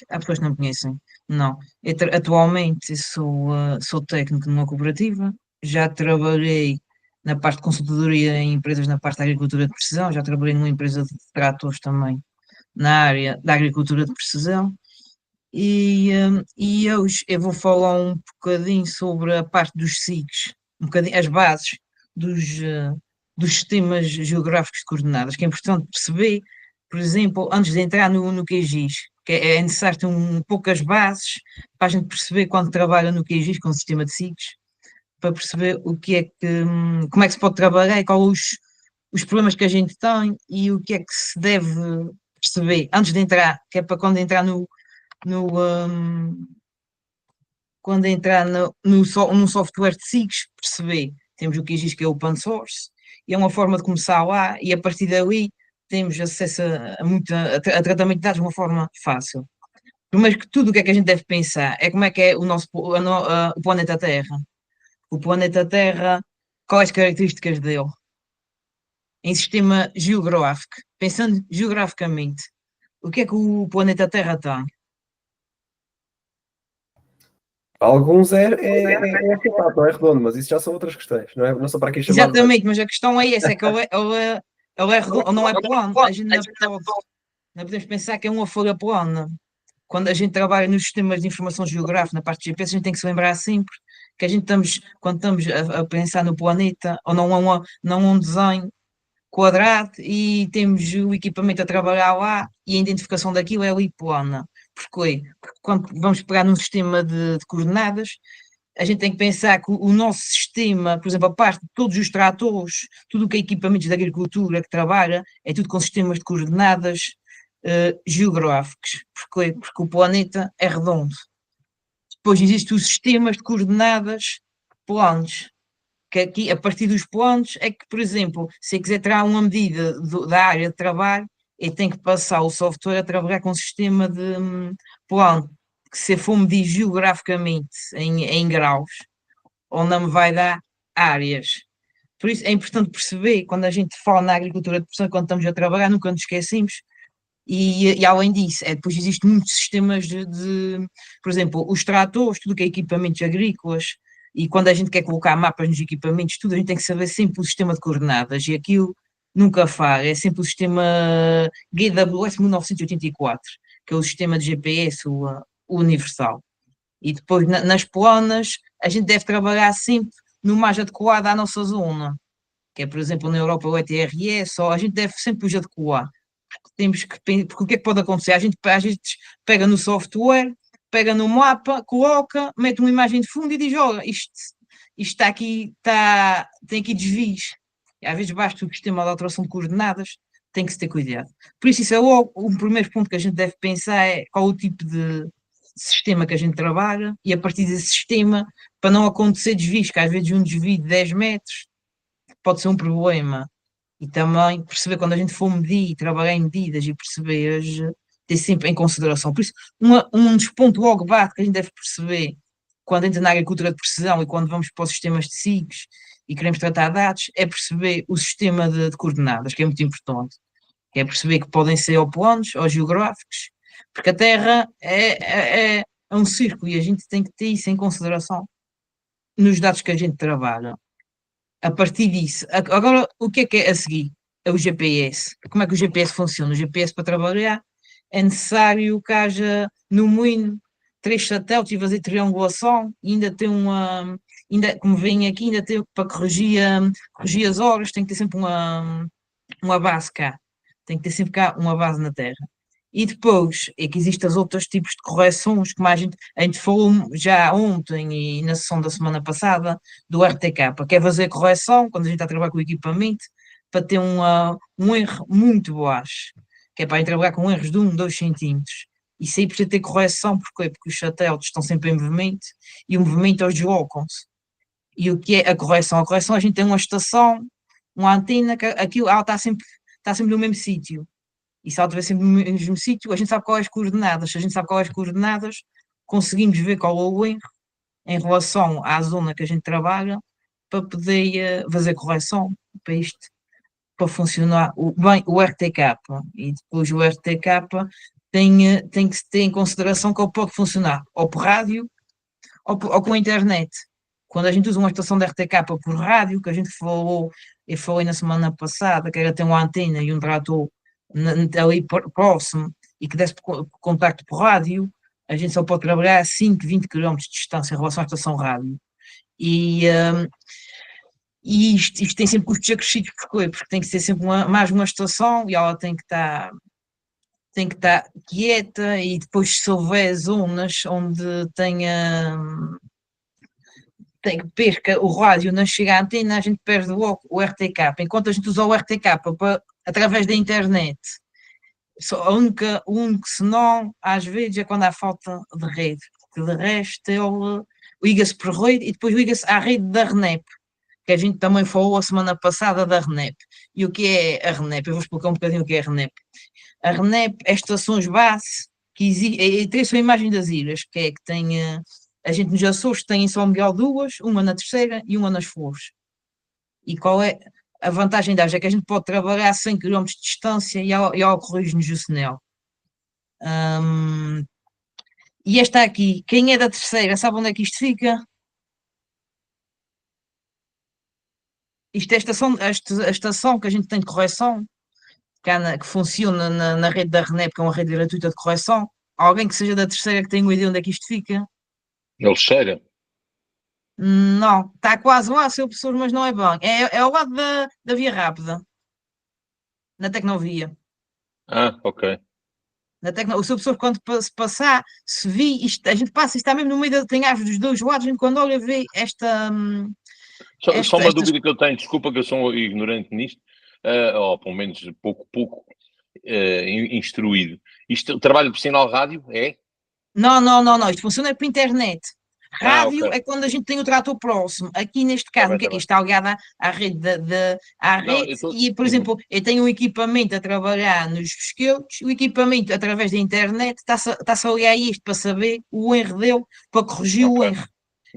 há pessoas que não conhecem. Não. Atualmente sou técnico numa cooperativa, já trabalhei na parte de consultoria em empresas na parte da agricultura de precisão, já trabalhei numa empresa de tratores também na área da agricultura de precisão. E hoje eu vou falar um bocadinho sobre a parte dos SIGs, um bocadinho as bases dos, eh, dos sistemas geográficos de coordenadas, que é importante perceber, por exemplo, antes de entrar no QGIS, que é necessário ter poucas bases para a gente perceber quando trabalha no QGIS com o sistema de SIGs, para perceber o que é como é que se pode trabalhar e quais os problemas que a gente tem e o que é que se deve perceber antes de entrar, que é para quando entrar no, hum, quando entrar no software de SIGs, perceber. Temos o que existe que é o open source, e é uma forma de começar lá, e a partir dali temos acesso a tratamento de dados de uma forma fácil. Primeiro que tudo, o que é que a gente deve pensar é como é que é o planeta Terra. O planeta Terra, quais as características dele? Em sistema geográfico, pensando geograficamente, o que é que o planeta Terra tem? Alguns é achatado, não é redondo, mas isso já são outras questões, não é? Não são para aqui chamar de. Exatamente, mas a questão é essa, é que ele é redondo, não é plano. A gente não podemos pensar que é uma folha plana. Quando a gente trabalha nos sistemas de informação geográfica, na parte de GPS, a gente tem que se lembrar sempre que quando estamos a pensar no planeta, ou não é um desenho quadrado e temos o equipamento a trabalhar lá e a identificação daquilo é ali plana. Porquê? Porque quando vamos pegar num sistema de coordenadas, a gente tem que pensar que o nosso sistema, por exemplo, a parte de todos os tratores, tudo o que é equipamentos de agricultura que trabalha, é tudo com sistemas de coordenadas geográficos. Porquê? Porque o planeta é redondo. Depois existem os sistemas de coordenadas planos, que aqui, a partir dos planos, é que, por exemplo, se eu quiser tirar uma medida da área de trabalho, eu tenho que passar o software a trabalhar com um sistema de plano, que se for medir geograficamente em graus, ou não me vai dar áreas. Por isso é importante perceber, quando a gente fala na agricultura de precisão, quando estamos a trabalhar, nunca nos esquecemos. E além disso, depois existem muitos sistemas por exemplo, os tratores, tudo que é equipamentos agrícolas, e quando a gente quer colocar mapas nos equipamentos, tudo a gente tem que saber sempre o sistema de coordenadas, e aquilo nunca falha, é sempre o sistema GWS 1984, que é o sistema de GPS, o universal. E depois, nas planas, a gente deve trabalhar sempre no mais adequado à nossa zona, que é, por exemplo, na Europa o ETRS, ou a gente deve sempre os adequar. Temos que, porque o que é que pode acontecer? A gente às vezes pega no software, pega no mapa, coloca, mete uma imagem de fundo e diz: olha, isto está aqui, tem aqui desvios. E às vezes basta o sistema de alteração de coordenadas, tem que se ter cuidado. Por isso é logo o primeiro ponto que a gente deve pensar é qual o tipo de sistema que a gente trabalha e a partir desse sistema, para não acontecer desvios, que às vezes um desvio de 10 metros pode ser um problema. E também perceber quando a gente for medir, trabalhar em medidas e perceber, ter sempre em consideração. Por isso, um dos pontos logo base que a gente deve perceber quando entra na agricultura de precisão e quando vamos para os sistemas de SIGs e queremos tratar dados, é perceber o sistema de coordenadas, que é muito importante. É perceber que podem ser ou planos ou geográficos, porque a Terra é um círculo e a gente tem que ter isso em consideração nos dados que a gente trabalha. A partir disso, agora o que é a seguir? É o GPS. Como é que o GPS funciona? O GPS para trabalhar é necessário que haja no mínimo 3 satélites e fazer triangulação e ainda tem como vem aqui, ainda tem para corrigir as horas, tem que ter sempre uma base cá. Tem que ter sempre cá uma base na Terra. E depois é que existem os outros tipos de correções, como a gente falou já ontem e na sessão da semana passada, do RTK, que é fazer correção, quando a gente está a trabalhar com o equipamento, para ter um erro muito baixo, que é para a gente trabalhar com erros de 2 centímetros. Isso aí precisa ter correção, porquê? Porque os satélites estão sempre em movimento e o movimento eles deslocam-se. E o que é a correção? A correção a gente tem uma estação, uma antena, que aquilo ela está sempre no mesmo sítio. E se ela estiver sempre no mesmo sítio, a gente sabe quais as coordenadas. Se a gente sabe quais as coordenadas, conseguimos ver qual é o erro em relação à zona que a gente trabalha para poder fazer correção para isto, para funcionar bem o RTK. E depois o RTK tem que se ter em consideração que ele pode funcionar ou por rádio ou com a internet. Quando a gente usa uma estação da RTK por rádio, que a gente falou, eu falei na semana passada, que era ter uma antena e um trator ali próximo e que desse contacto por rádio, a gente só pode trabalhar a 5, 20 quilómetros de distância em relação à estação rádio. E isto tem sempre custos acrescidos, porque tem que ser sempre mais uma estação e ela tem que estar quieta e depois se houver zonas onde tem que perca o rádio não chega à antena, a gente perde logo o RTK. Enquanto a gente usa o RTK através da internet, só o único senão, às vezes, é quando há falta de rede, porque de resto ele liga-se por rede e depois liga-se à rede da RNEP, que a gente também falou a semana passada da RNEP. E o que é a RNEP? Eu vou explicar um bocadinho o que é a RNEP. A RNEP é estações base que existe, tem a sua imagem das ilhas, que é que tem, a gente nos Açores tem em São Miguel duas, uma na Terceira e uma nas Flores. E qual é a vantagem das? É que a gente pode trabalhar a 100 km de distância e ela corrige-nos o sinal. E esta aqui, quem é da Terceira, sabe onde é que isto fica? Isto é a estação que a gente tem de correção, que funciona na rede da RNEP, que é uma rede gratuita de correção. Alguém que seja da Terceira que tenha uma ideia onde é que isto fica? Ele cheira. Não, está quase lá, seu professor, mas não é bom. É ao lado da Via Rápida, na Tecnovia. Ah, ok. O seu professor, quando se passar, se vi, isto, a gente passa, isto está mesmo no meio tem árvores dos dois lados, a gente quando olha vê Só uma estas. dúvida que eu tenho, desculpa que eu sou ignorante nisto, ou pelo menos pouco instruído. Isto, o trabalho por sinal rádio é? Não, isto funciona por internet. Rádio Ok. é quando a gente tem o trator próximo. Aqui neste Tá caso, bem, o que é tá que bem. isto está ligado à rede, à Não, rede e, por exemplo, eu tenho um equipamento a trabalhar nos pesqueiros, o equipamento através da internet está-se a ligar a isto para saber o erro dele, para corrigir o Ok. erro,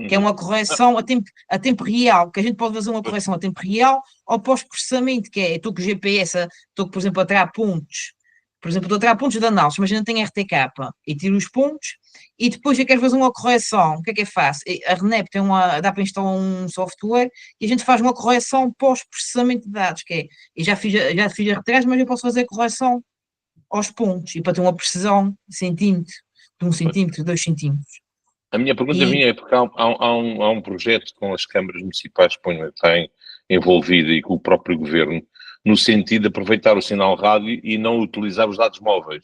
que é uma Ah, correção a tempo real, que a gente pode fazer uma pois, correção a tempo real ou pós-processamento, que é, estou com o GPS, estou, por exemplo, a tirar pontos, por exemplo, estou a tirar pontos de análise, mas ainda tenho RTK, e tiro os pontos, e depois eu quero fazer uma correção, o que é que eu faço? A RNEP dá para instalar um software, e a gente faz uma correção pós-processamento de dados, que é, eu já fiz a retrás, mas eu posso fazer a correção aos pontos, e para ter uma precisão de centímetro, de 1 centímetro, 2 centímetros. a minha pergunta E, vinha é porque há um projeto com as câmaras municipais que está envolvido e com o próprio governo, no sentido de aproveitar o sinal rádio e não utilizar os dados móveis.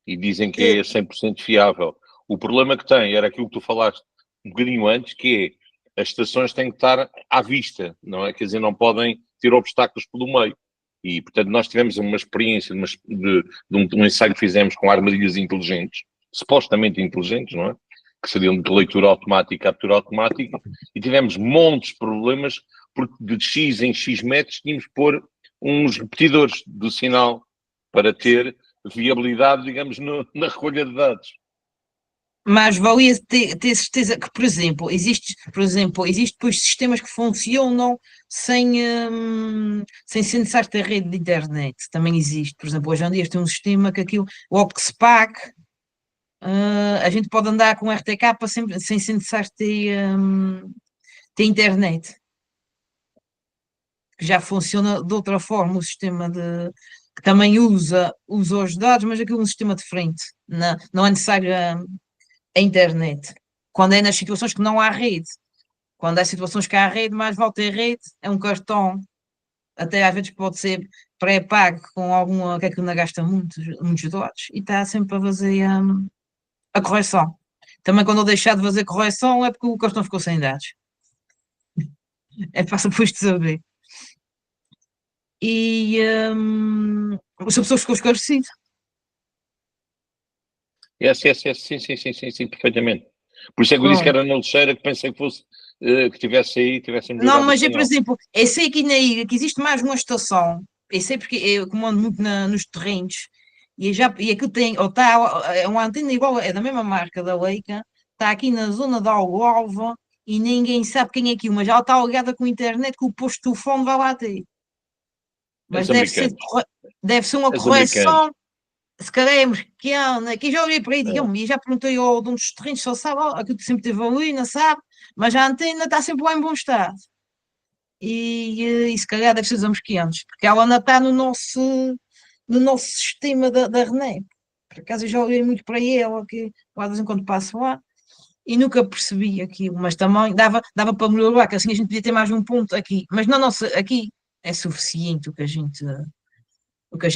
E dizem que é 100% fiável. O problema que tem era aquilo que tu falaste um bocadinho antes, que é as estações têm que estar à vista, não é? Quer dizer, não podem ter obstáculos pelo meio. E, portanto, nós tivemos uma experiência de um ensaio que fizemos com armadilhas inteligentes, supostamente inteligentes, não é? Que seriam de leitura automática e captura automática, e tivemos montes de problemas, porque de X em X metros tínhamos que pôr uns repetidores do sinal para ter viabilidade, digamos, na recolha de dados. mas valia ter certeza que, por exemplo, existe depois sistemas que funcionam sem ser necessário ter rede de internet. Também existe. Por exemplo, hoje em dia tem um sistema que aquilo, o OPSPAC, a gente pode andar com RTK sem ser necessário ter internet. Que já funciona de outra forma, o sistema que também usa os dados, mas aquilo é um sistema diferente. Não é necessário a internet. Quando é nas situações que não há rede. Quando há situações que há rede, mais vale ter rede, é um cartão. Até às vezes pode ser pré-pago com alguma que é que ainda gasta muitos dados e está sempre a fazer a correção. Também quando eu deixar de fazer correção é porque o cartão ficou sem dados. É fácil depois de saber. E o seu professor ficou esclarecido. Sim, perfeitamente. Por isso é que eu disse que era na lixeira, que pensei que fosse, que tivesse aí, tivessem Não, melhorado o mas por sinal. exemplo, eu sei aqui na ilha que existe mais uma estação, eu sei porque eu comando muito nos terrenos, e aquilo tem, ou está, é uma antena igual, é da mesma marca da Leica, está aqui na zona da Algolva, e ninguém sabe quem é aquilo, mas ela está ligada com a internet, que o posto de telefone vai lá ter. Mas És americano. deve ser uma És americano. correção, se calhar é mosquiana, que já olhei para aí, digamos, e já perguntei ao dono dos terrenos se ele sabe, aquilo sempre teve ali, não sabe, mas a antena está sempre lá em bom estado. E se calhar deve ser os mosquianos, porque ela ainda está no nosso sistema da RNEP. Por acaso eu já olhei muito para ela, que lá de vez em quando passo lá, e nunca percebi aquilo, mas também dava para melhorar, que assim a gente podia ter mais um ponto aqui, mas na nossa, aqui é suficiente o que a gente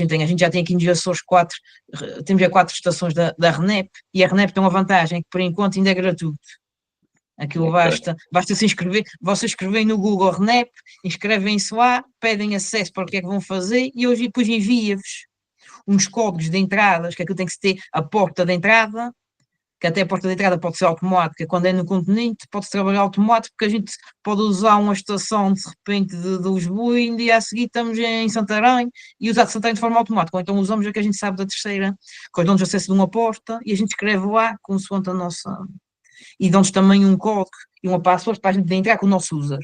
tem. A gente já tem aqui nos Açores temos já 4 estações da RNEP, e a RNEP tem uma vantagem, que por enquanto ainda é gratuito. Aquilo Ok. basta se inscrever, vocês escrevem no Google RNEP, inscrevem-se lá, pedem acesso para o que é que vão fazer, e hoje depois envia-vos uns códigos de entradas, que aquilo tem que se ter a porta de entrada, que até a porta de entrada pode ser automática, quando é no continente pode-se trabalhar automático, porque a gente pode usar uma estação de repente de Lisboa e um dia a seguir estamos em Santarém e usar de Santarém de forma automática, ou então usamos a que a gente sabe da terceira, que nós damos acesso de uma porta e a gente escreve lá consoante a nossa, e dão-nos também um código e uma password para a gente entrar com o nosso user.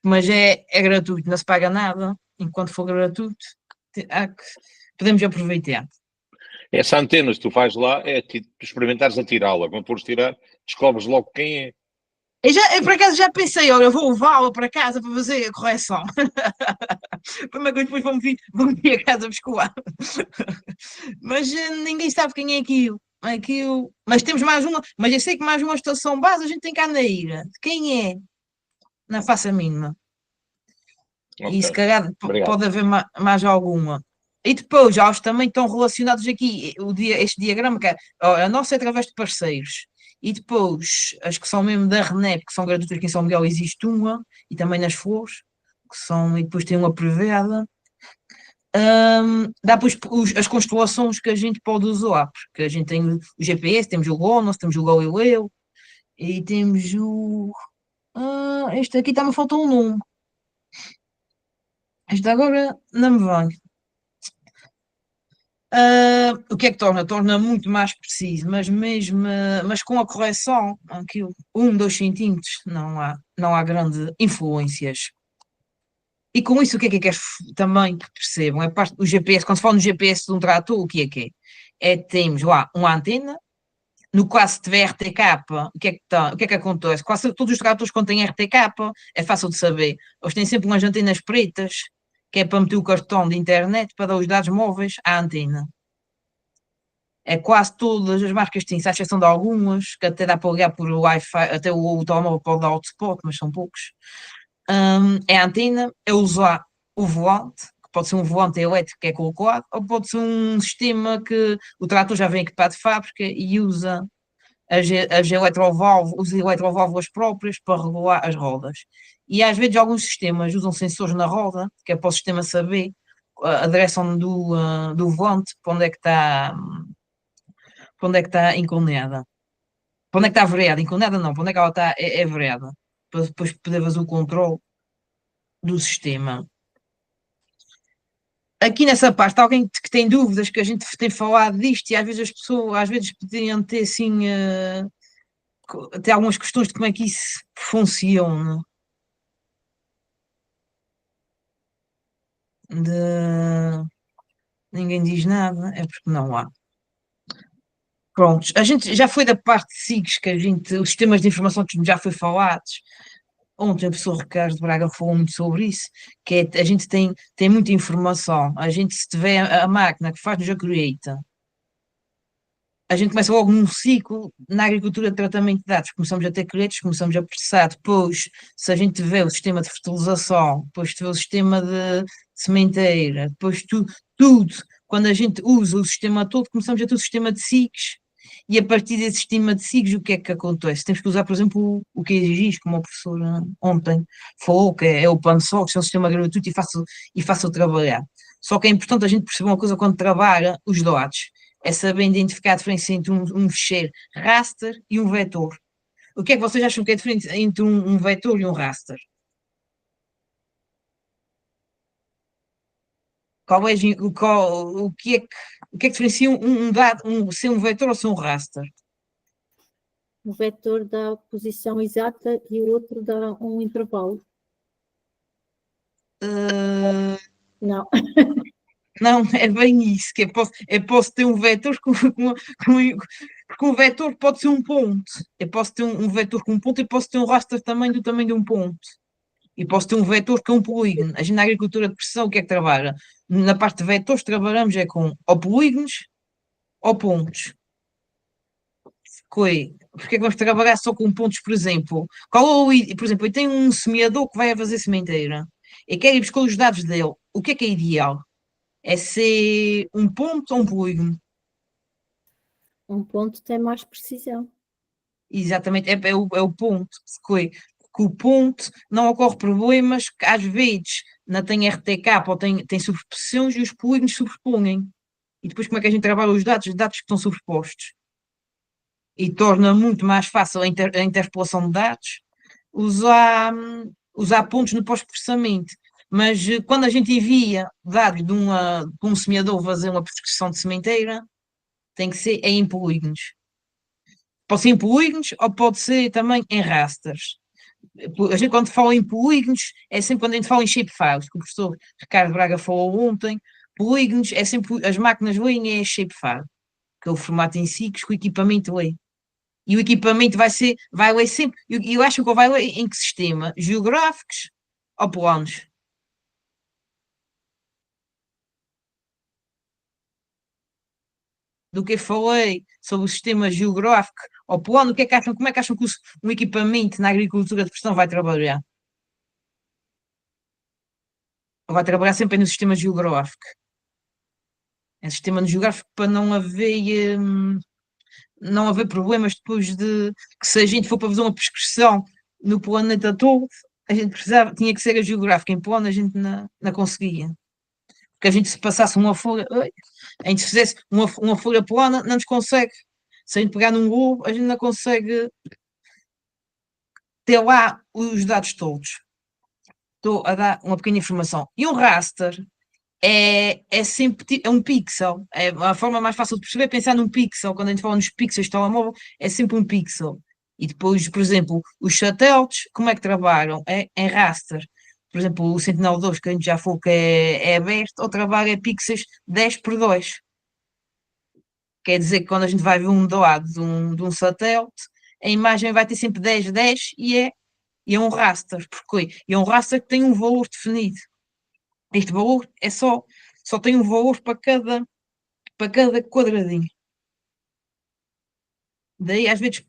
Mas é gratuito, não se paga nada, enquanto for gratuito, podemos aproveitar. Essa antena, se tu faz lá, é tu experimentares a tirá-la. Quando fores tirar, descobres logo quem é. Eu por acaso já pensei, olha, eu vou levá-la para casa para fazer a correção. Primeiro que depois vão vir a casa buscar. Mas ninguém sabe quem é aquilo. Mas temos mais uma, mas eu sei que mais uma estação base a gente tem cá na ilha. Quem é? Não faço a mínima. E se Ok. calhar Obrigado. pode haver mais alguma. E depois, já os também estão relacionados aqui, este diagrama, que a nossa é através de parceiros. E depois, as que são mesmo da RNEP, que são gratuitas aqui em São Miguel, existe uma, e também nas Flores, e depois tem uma privada. Dá depois as constelações que a gente pode usar, porque a gente tem o GPS, temos o GLONASS, temos o Galileu, e temos o... este aqui está-me a faltar um nome. Este agora não me vem. O que é que torna? Torna muito mais preciso, mas com a correção, aquilo, 2 centímetros, não há grande influências. E com isso, o que é que também que percebam? É parte do GPS, quando se fala no GPS de um trator, o que é que é? Temos lá uma antena, no caso se tiver RTK, o que é que acontece? Quase todos os tratores quando têm RTK, é fácil de saber, eles têm sempre umas antenas pretas, que é para meter o cartão de internet para dar os dados móveis à antena. É quase todas as marcas têm, à exceção de algumas, que até dá para ligar por Wi-Fi, até o telemóvel pode dar hotspot, mas são poucos. É a antena, é usar o volante, que pode ser um volante elétrico que é colocado, ou pode ser um sistema que o trator já vem equipado de fábrica e usa os eletroválvulas próprias para regular as rodas. E às vezes alguns sistemas usam sensores na roda, que é para o sistema saber a direção do volante, para onde é que está inclinada. Para onde é que está a vereda? Inclinada não, para onde é que ela está é vereda. Para depois poder fazer o controle do sistema. Aqui nessa parte, alguém que tem dúvidas, que a gente tem falado disto, e às vezes as pessoas podiam ter assim, ter algumas questões de como é que isso funciona. Ninguém diz nada, é porque não há. Prontos, a gente já foi da parte de SIGs, os sistemas de informação que já foi falados. Ontem o professor Ricardo Braga falou muito sobre isso, que a gente tem muita informação. A gente, se tiver a máquina que faz-nos a colheita, a gente começa logo num ciclo na agricultura de tratamento de dados. Começamos a ter colheitas, começamos a processar. Depois, se a gente tiver o sistema de fertilização, depois tiver o sistema de sementeira, depois tudo, quando a gente usa o sistema todo, começamos a ter o sistema de SIGs. E a partir desse sistema de SIGs, o que é que acontece? Temos que usar, por exemplo, o QGIS, como o professor ontem falou, que é o PanSox, é um sistema gratuito e fácil de trabalhar. Só que é importante a gente perceber uma coisa quando trabalha os dados, é saber identificar a diferença entre um ficheiro raster e um vetor. O que é que vocês acham que é a diferença entre um vetor e um raster? O que é que diferencia um dado, ser um vetor ou ser um raster? O vetor dá a posição exata e o outro dá um intervalo. Uh, Não. Não, é bem isso, que posso ter um vetor porque um vetor pode ser um ponto. Eu posso ter um vetor com um ponto e posso ter um raster também do tamanho de um ponto. E posso ter um vetor que é um polígono. A gente na agricultura de precisão, o que é que trabalha? Na parte de vetores, trabalhamos é com ou polígonos ou pontos. Porque é que vamos trabalhar só com pontos, por exemplo? Por exemplo, eu tenho um semeador que vai a fazer sementeira. Eu quero ir buscar os dados dele. O que é ideal? É ser um ponto ou um polígono? Um ponto tem mais precisão. Exatamente, é o ponto. Que o ponto não ocorre problemas que às vezes não tem RTK ou tem sobreposições e os polígonos sobrepõem. E depois como é que a gente trabalha os dados? Os dados que estão sobrepostos. E torna muito mais fácil a interpolação de dados usar pontos no pós-processamento. Mas quando a gente envia dados de um semeador fazer uma prescrição de sementeira, tem que ser em polígonos. Pode ser em polígonos ou pode ser também em rasters. A gente, quando fala em polígonos, é sempre quando a gente fala em shapefiles, que o professor Ricardo Braga falou ontem. Polígonos é sempre as máquinas leem é shapefile, que é o formato em si que o equipamento lê. E o equipamento vai ler sempre. Eu acho que vai ler em que sistema? Geográficos ou planos? Do que eu falei sobre o sistema geográfico ou plano, o que é que acham, como é que acham que um equipamento na agricultura de precisão vai trabalhar? Vai trabalhar sempre no sistema geográfico. É sistema geográfico para não haver problemas depois de que se a gente for para fazer uma prescrição no planeta todo, a gente tinha que ser a geográfica, em plano a gente não conseguia. Porque a gente se passasse uma folha, a gente fizesse uma folha plana, não nos consegue. Se a gente pegar num globo, a gente não consegue ter lá os dados todos. Estou a dar uma pequena informação. E um raster é sempre é um pixel. É a forma mais fácil de perceber, pensar num pixel. Quando a gente fala nos pixels de telemóvel, é sempre um pixel. E depois, por exemplo, os satélites, como é que trabalham? É em raster. Por exemplo, o Sentinel-2, que a gente já falou que é aberto, ou trabalha pixels 10 por 2. Quer dizer que quando a gente vai ver um dado de um satélite, a imagem vai ter sempre 10, 10 e é um raster. Porque é um raster que tem um valor definido. Este valor só tem um valor para cada quadradinho. Daí, às vezes,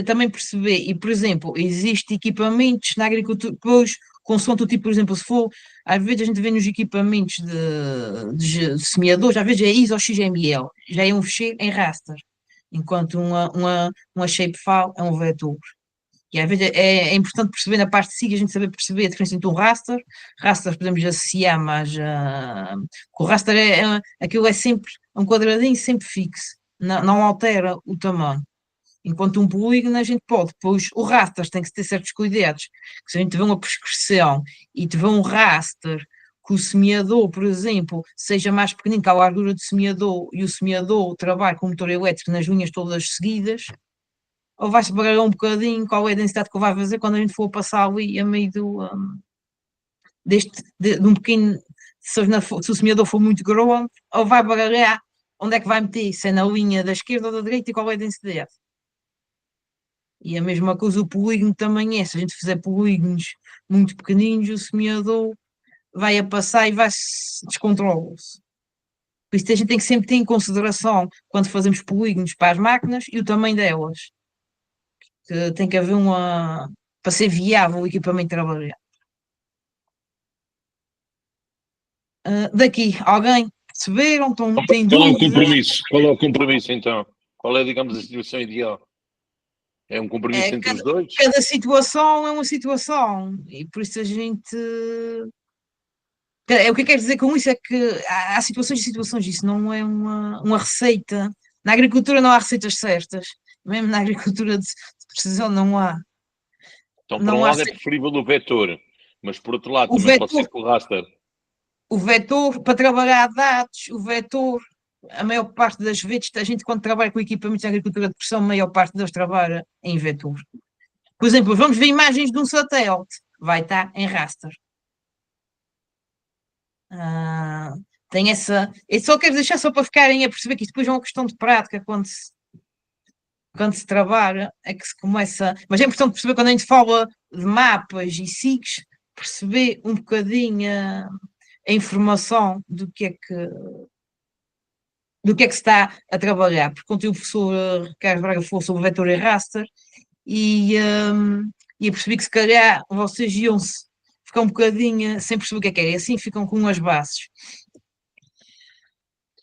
também perceber, e por exemplo, existem equipamentos na agricultura, depois, consoante o tipo, por exemplo, se for, às vezes a gente vê nos equipamentos de semeadores, às vezes é ISO ou XML, já é um ficheiro em raster, enquanto uma shapefile é um vetor. E às vezes é importante perceber na parte de SIG, a gente saber perceber a diferença entre um raster. Raster podemos associar, mas o raster aquilo é sempre um quadradinho sempre fixo, não altera o tamanho. Enquanto um polígono a gente pode, pois o raster tem que ter certos cuidados, que se a gente tiver uma prescrição e tiver um raster que o semeador, por exemplo, seja mais pequenino que a largura do semeador e o semeador trabalhe com o motor elétrico nas linhas todas seguidas, ou vai-se baralhar um bocadinho qual é a densidade que ele vai fazer quando a gente for passar ali a meio de um pequeno, se o semeador for muito grande, ou vai baralhar onde é que vai meter, se é na linha da esquerda ou da direita e qual é a densidade. E a mesma coisa o polígono também é, se a gente fizer polígonos muito pequeninos, o semeador vai a passar e vai-se descontrolar-se. Por isso a gente tem que sempre ter em consideração quando fazemos polígonos para as máquinas e o tamanho delas. Que tem que haver para ser viável o equipamento de trabalhar. Daqui, alguém perceberam? Têm Qual é o dúvidas? compromisso? Qual é o compromisso, então? Qual é, digamos, a situação ideal? É um compromisso entre os dois? Cada situação é uma situação, e por isso a gente. O que eu quero dizer com isso é que há situações e situações, isso não é uma receita. Na agricultura não há receitas certas, mesmo na agricultura de precisão não há. Então, por Não um há lado é preferível o vetor, mas por outro lado o também pode vetor, ser com o raster. o vetor para trabalhar dados, o vetor, a maior parte das vezes, a gente quando trabalha com equipamentos de agricultura de precisão, a maior parte deles trabalha em vetor. Por exemplo, vamos ver imagens de um satélite, vai estar em raster. tem essa. Eu só quero deixar só para ficarem a perceber que isto depois é uma questão de prática quando se trabalha, é que se começa. Mas é importante perceber quando a gente fala de mapas e SIGs, perceber um bocadinho a informação do que é que se está a trabalhar. Porque ontem o professor Ricardo Braga falou sobre o vetor e raster e eu percebi que se calhar vocês iam-se ficar um bocadinho sem perceber o que é, e assim ficam com as bases.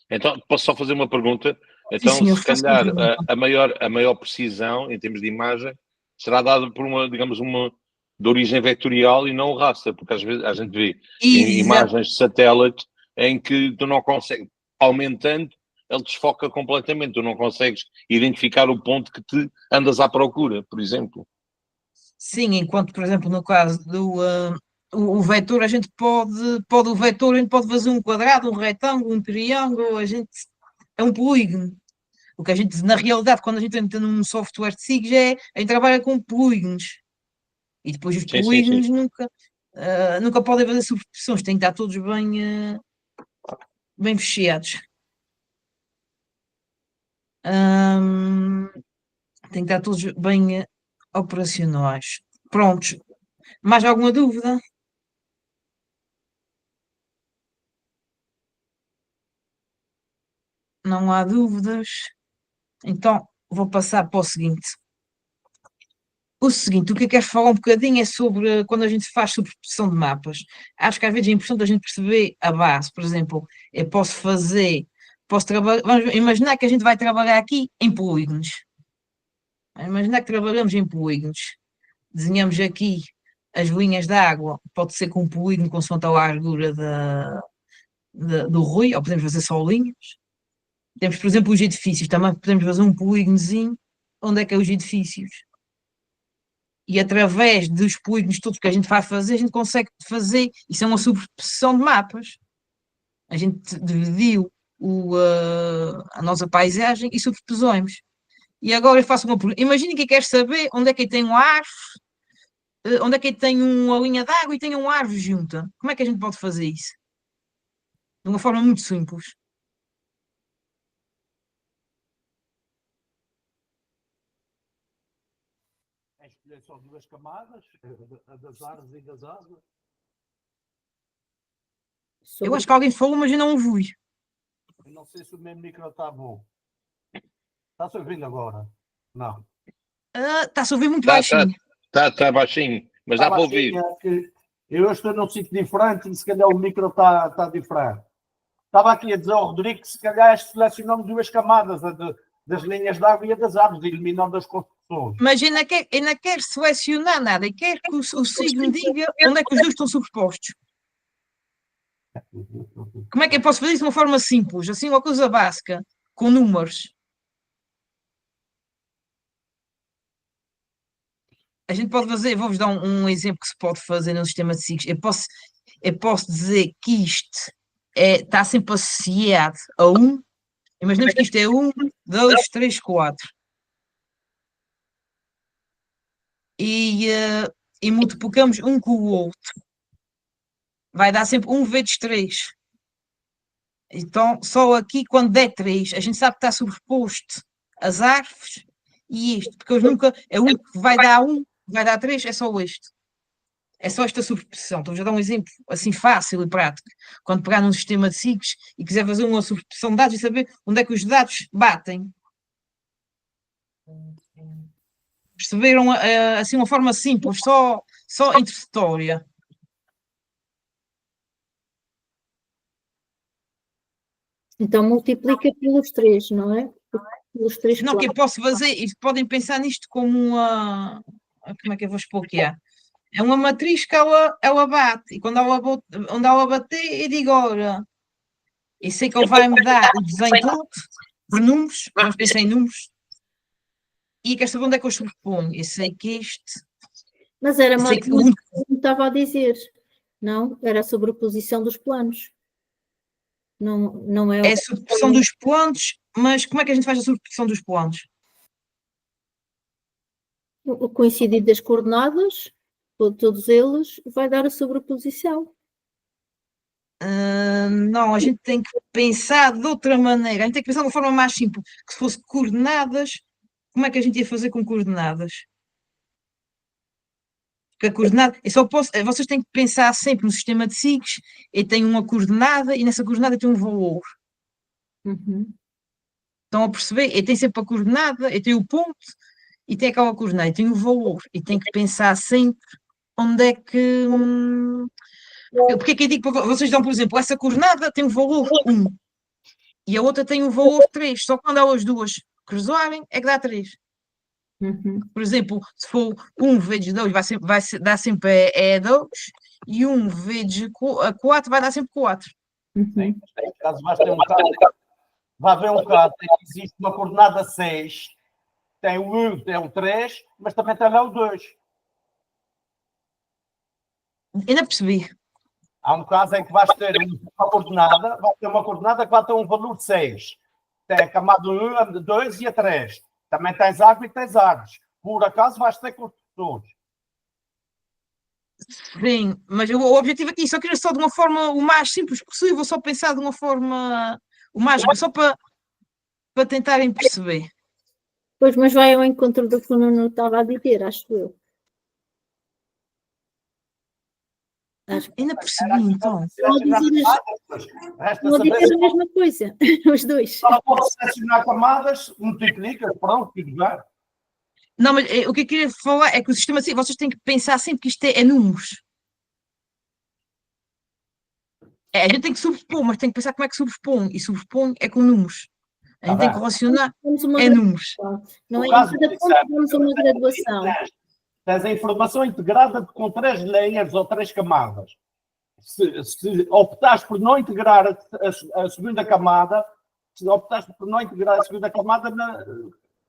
Então, posso só fazer uma pergunta? Sim, Então, senhor, se faça uma calhar, pergunta. a maior precisão, em termos de imagem, será dada por uma, digamos, uma de origem vetorial e não raster, porque às vezes a gente vê imagens de satélite em que tu não consegues, aumentando, ele desfoca completamente, tu não consegues identificar o ponto que te andas à procura, por exemplo. Sim, enquanto, por exemplo, no caso o vetor, a gente pode o vetor, a gente pode fazer um quadrado, um retângulo, um triângulo, é um polígono. O que a gente, na realidade, quando a gente entra num software de SIG, a gente trabalha com polígonos. E depois os Sim, sim, sim. polígonos nunca podem fazer substituições, têm que estar todos bem fechados. Tem que estar todos bem operacionais. Prontos. Mais alguma dúvida? Não há dúvidas. Então, vou passar para o seguinte. O seguinte, o que eu quero falar um bocadinho é sobre quando a gente faz superposição de mapas. Acho que às vezes é importante a gente perceber a base. Por exemplo, eu posso trabalhar, vamos imaginar que a gente vai trabalhar aqui em polígonos. Vamos imaginar que trabalhamos em polígonos. Desenhamos aqui as linhas de água, pode ser com um polígono consoante a largura do rio, ou podemos fazer só linhas. Temos, por exemplo, os edifícios, também podemos fazer um polígonozinho. Onde é que é os edifícios? E através dos polígonos todos que a gente vai fazer, a gente consegue fazer, isso é uma superposição de mapas. A gente dividiu a nossa paisagem e superpusemos. E agora eu faço uma pergunta. Imagine que quer saber onde é que tem um árvore, onde é que tem uma linha de água e tem uma árvore junta. Como é que a gente pode fazer isso? De uma forma muito simples. É escolher só duas camadas, a das árvores e das águas. Eu acho que alguém falou, mas eu não ouvi. Eu não sei se o meu micro está bom. Está-se ouvindo agora? Não. Está-se a ouvir muito Tá, baixinho. Está baixinho, mas dá para ouvir. Eu estou num sítio diferente e se calhar o micro está diferente. Estava aqui a dizer ao Rodrigo que se calhar selecionamos duas camadas, das linhas de água e a das árvores, eliminando as construções. Mas eu não quero selecionar nada, eu quero que o signo diga onde é que os dois estão sobrepostos. Como é que eu posso fazer isso de uma forma simples, assim, uma coisa básica, com números? A gente pode fazer, vou-vos dar um exemplo que se pode fazer no sistema de signos. Eu posso dizer que isto está sempre associado a 1. Imaginemos que isto é 1, 2, 3, 4. E multiplicamos um com o outro. Vai dar sempre 1 vezes 3. Então, só aqui, quando der 3, a gente sabe que está sobreposto as árvores e isto, porque eu nunca. É 1 que vai dar 1, vai dar 3, é só este. É só esta superposição. Estou-vos a dar um exemplo assim fácil e prático. Quando pegar num sistema de SIGs e quiser fazer uma superposição de dados e saber onde é que os dados batem. Perceberam assim uma forma simples, só introdutória. Então multiplica pelos 3, não é? Pelos 3 Não, que eu posso fazer, e podem pensar nisto como uma. Como é que eu vou explicar? É uma matriz que ela bate, e quando onde ela bater, eu digo, ora, eu sei que ele vai me dar o desenho todo, por números, vamos pensar em números, e quer saber onde é que eu sobreponho. Eu sei que este. Mas era eu mais sei que como estava a dizer, não? Era a sobreposição dos planos. Não é é a sobreposição dos pontos, mas como é que a gente faz a sobreposição dos pontos? o coincidir das coordenadas, todos eles, vai dar a sobreposição. Não, a gente tem que pensar de outra maneira. A gente tem que pensar de uma forma mais simples. Que se fosse coordenadas, como é que a gente ia fazer com coordenadas? Porque a coordenada, eu só posso, vocês têm que pensar sempre no sistema de SIGs, e tem uma coordenada e nessa coordenada tem um valor. Uhum. Estão a perceber? E tem sempre a coordenada, e tem o ponto, e tem aquela coordenada, e tem o valor. E tem que pensar sempre onde é que. Porque é que eu digo para vocês dão, por exemplo, essa coordenada tem o valor 1 e a outra tem o valor 3. Só quando elas duas cruzarem é que dá 3. Uhum. Por exemplo, se for 1 vezes 2 dar sempre 2 e 1 vezes 4 vai dar sempre 4. Uhum. Caso vai ter um caso, vai haver um caso em que existe uma coordenada 6, tem o 1, tem o 3, mas também tem lá o 2. Ainda percebi. Há um caso em que vais ter uma coordenada, vai ter uma coordenada que vai ter um valor de 6. Tem a camada 1, a 2 e a 3. Também tens água e tens árvores. Por acaso vais ter construtores. Sim, mas o objetivo aqui só queria só de uma forma o mais simples possível, só pensar de uma forma o mais só para tentarem perceber. Pois, mas vai ao encontro do que o Nuno estava a dizer, acho eu. Ainda percebi, então. Estão a dizer Resta a saber mesma coisa, os dois. se ela pode selecionar camadas, multiplica, pronto, tudo bem. Não, mas o que eu queria falar é que o sistema assim, vocês têm que pensar sempre que isto é números. A gente tem que sobrepor, mas tem que pensar como é que sobrepõe. E sobrepõe é com números. A gente tem que relacionar Temos uma números. graduação. Não é No caso em cada de ponto temos uma graduação. Tens a informação integrada com 3 layers ou 3 camadas. Se optares por não integrar a segunda camada,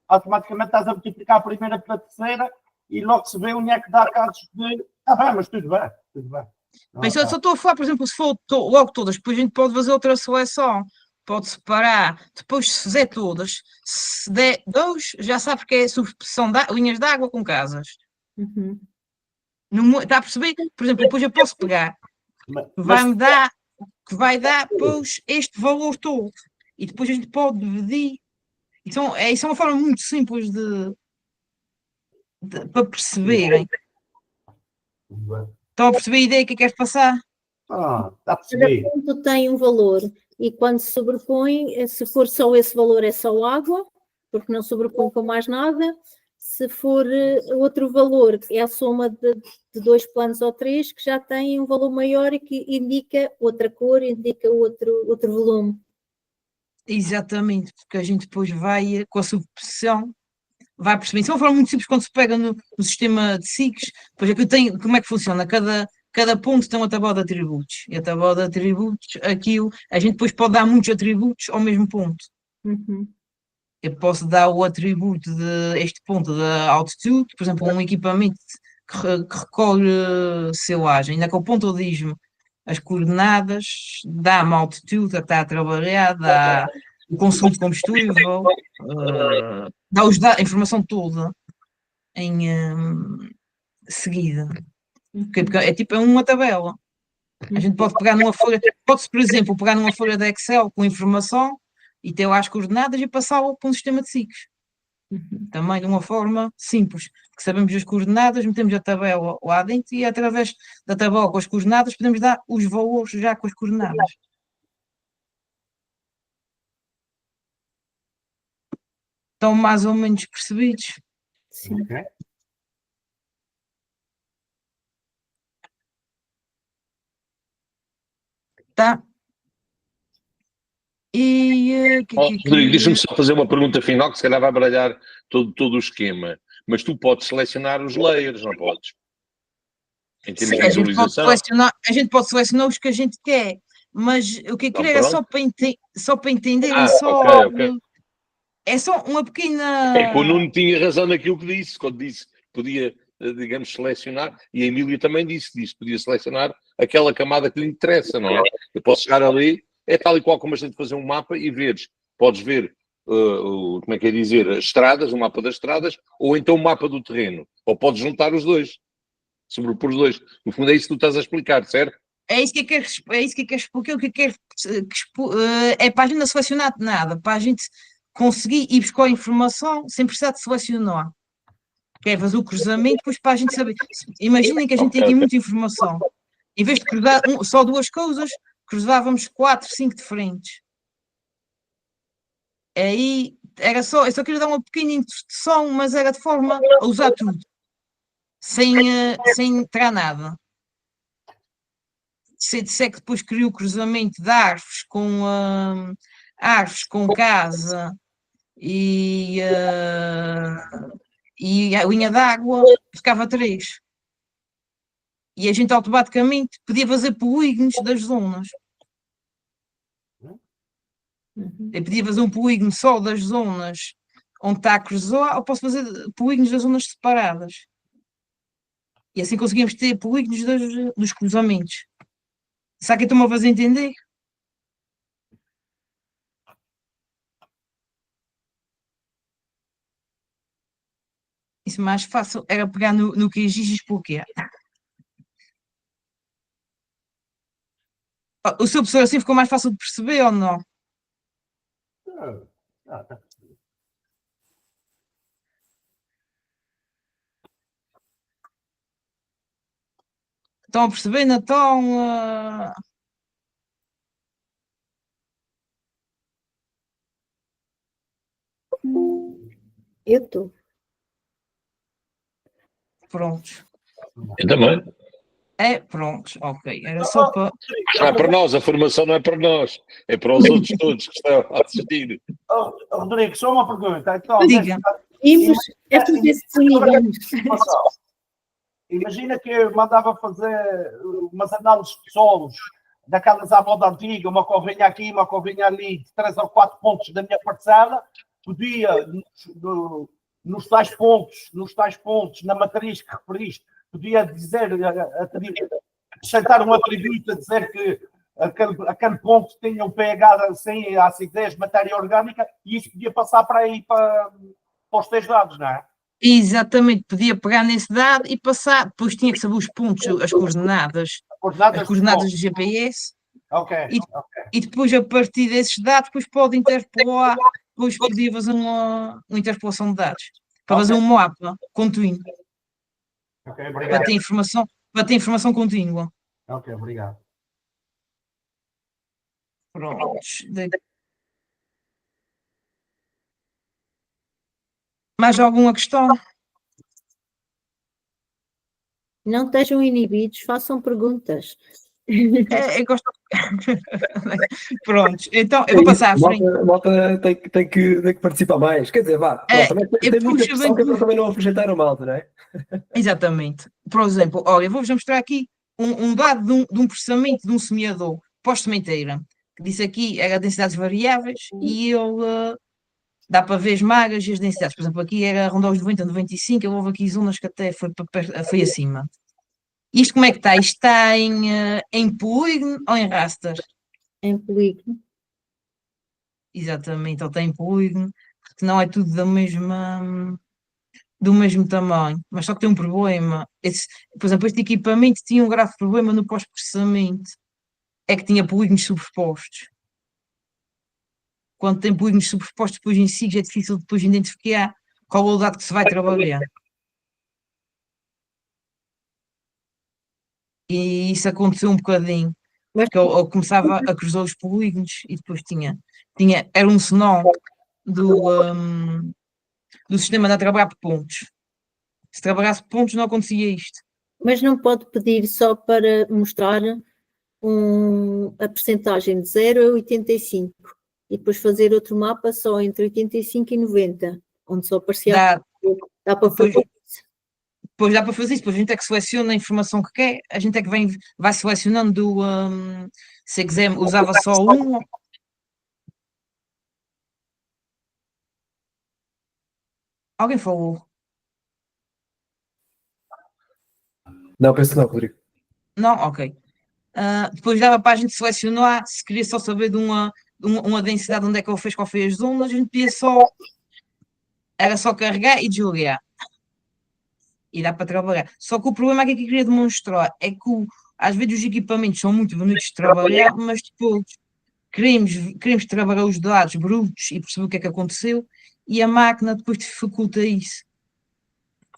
automaticamente estás a multiplicar a primeira pela terceira e logo se vê onde é que dá casos de. Bem, mas tudo bem, tudo bem. Mas só estou a falar, por exemplo, se for logo todas, depois a gente pode fazer outra seleção. Pode separar, depois se fizer todas, se der 2, já sabe que é substituição de linhas de água com casas. Uhum. Está a perceber? Por exemplo, depois eu posso pegar, que vai dar depois este valor todo. E depois a gente pode dividir. Então, isso é uma forma muito simples para perceberem. Estão a perceber a ideia que queres passar? Está a Cada perceber. ponto tem um valor e quando se sobrepõe, se for só esse valor é só água, porque não sobrepõe com mais nada. Se for outro valor, é a soma de 2 planos ou 3, que já tem um valor maior e que indica outra cor, indica outro volume. Exatamente, porque a gente depois vai, com a subposição, vai perceber. Isso é uma forma muito simples quando se pega no sistema de SIGs. Depois é que eu tenho, como é que funciona? Cada ponto tem uma tabela de atributos. E a tabela de atributos, aquilo, a gente depois pode dar muitos atributos ao mesmo ponto. Uhum. Eu posso dar o atributo de este ponto da altitude, por exemplo, um equipamento que recolhe selagem, ainda com o ponto diz-me as coordenadas, dá-me a altitude que está a trabalhar, dá o consumo de combustível, dá a informação toda em seguida. Porque é tipo uma tabela. A gente pode pegar numa folha, pode-se, por exemplo, pegar numa folha de Excel com informação e ter lá as coordenadas e passá-lo para um sistema de SIGs. Também de uma forma simples, que sabemos as coordenadas, metemos a tabela lá dentro e através da tabela com as coordenadas podemos dar os valores já com as coordenadas. Estão mais ou menos percebidos? Sim. Ok. Tá? E Rodrigo, deixa-me só fazer uma pergunta final que se calhar vai baralhar todo o esquema. Mas tu podes selecionar os layers, não podes? Em termos de a gente pode selecionar os que a gente quer, mas o que eu queria era só para entenderem ok. É só uma pequena. É que o Nuno tinha razão naquilo que disse, quando disse que podia, digamos, selecionar, e a Emília também disse que podia selecionar aquela camada que lhe interessa, não é? Eu posso chegar ali, é tal e qual como a gente fazer um mapa e veres, podes ver, como é que é dizer, as estradas, o mapa das estradas, ou então o mapa do terreno, ou podes juntar os dois, sobrepor os dois. No fundo é isso que tu estás a explicar, certo? É isso que eu quero, é isso que eu quero explicar, o que eu quero é para a gente não selecionar nada, para a gente conseguir ir buscar a informação sem precisar de selecionar. Quer fazer o cruzamento, depois para a gente saber. Imaginem que a gente tem aqui muita informação. Em vez de cruzar só duas coisas, cruzávamos 4, 5 diferentes. Aí era só, eu só queria dar uma pequena introdução, mas era de forma a usar tudo, sem entrar nada. Se disser que depois queria o cruzamento de árvores com casa e a linha d'água, ficava 3. E a gente automaticamente podia fazer polígonos das zonas. Eu podia fazer um polígono só das zonas onde está a cruzar, ou posso fazer polígonos das zonas separadas. E assim conseguimos ter polígonos dos cruzamentos. Será que eu estou-me a fazer entender? Isso mais fácil era pegar no que exige porquê. O seu professor assim ficou mais fácil de perceber ou não? Tá. Estão a perceber? Não estão? Eu estou. Prontos. Eu também. Prontos, ok. Era só para. Não é para nós, a formação não é para nós, é para os outros todos que estão a assistir. Rodrigo, só uma pergunta. Então, Diga. É fazer se desligamos. Imagina que eu mandava fazer umas análises de solos, daquelas à moda antiga, uma covinha aqui, uma covinha ali, de 3 ou 4 pontos da minha parcela, podia, nos tais pontos, na matriz que referiste, podia dizer, acrescentar um atributo a dizer que aquele ponto tinha um pH sem acidez, matéria orgânica, e isso podia passar para aí para os teus dados, não é? Exatamente, podia pegar nesse dado e passar, depois tinha que saber os pontos, as coordenadas do GPS, e depois a partir desses dados, depois pode interpolar, depois podia fazer uma interpolação de dados, para fazer um mapa contínuo, para ter informação contínua. Ok, obrigado. Prontos. Mais alguma questão? Não estejam inibidos, façam perguntas. Eu gosto. Prontos, então eu vou passar à frente. A malta tem que participar mais. Quer dizer, vá. Também tem muita pressão que eu também não vou projetar a malta, não é? Exatamente. Por exemplo, olha, eu vou-vos mostrar aqui um dado de um processamento de um semeador pós-sementeira, que disse aqui era densidades variáveis e ele dá para ver as magas e as densidades. Por exemplo, aqui era rondar os 90, 95, houve aqui zonas que até foi acima. Isto como é que está? Isto está em polígono ou em raster? Em polígono. Exatamente, ou está em polígono, porque não é tudo do mesmo tamanho, mas só que tem um problema. Por exemplo, este equipamento tinha um grave problema no pós-processamento, é que tinha polígonos sobrepostos. Quando tem polígonos sobrepostos depois em si, é difícil depois identificar qual é o dado que se vai trabalhar. E isso aconteceu um bocadinho, porque eu começava a cruzar os polígonos e depois era um senão do sistema de trabalhar por pontos. Se trabalhasse por pontos não acontecia isto. Mas não pode pedir só para mostrar a percentagem de 0 a 85 e depois fazer outro mapa só entre 85 e 90, onde só aparecia. Dá para fazer isso. Depois dá para fazer isso, depois a gente é que seleciona a informação que quer, a gente é que vai selecionando se quiser usava só um. Alguém falou? Não, penso que não, Rodrigo. Não? Ok. Depois dava para a gente selecionar, se queria só saber de uma densidade, onde é que ele fez, qual foi as zonas, a gente podia era só carregar e desligar. E dá para trabalhar. Só que o problema que eu queria demonstrar é que às vezes os equipamentos são muito bonitos de trabalhar, mas depois queremos trabalhar os dados brutos e perceber o que é que aconteceu, e a máquina depois dificulta isso.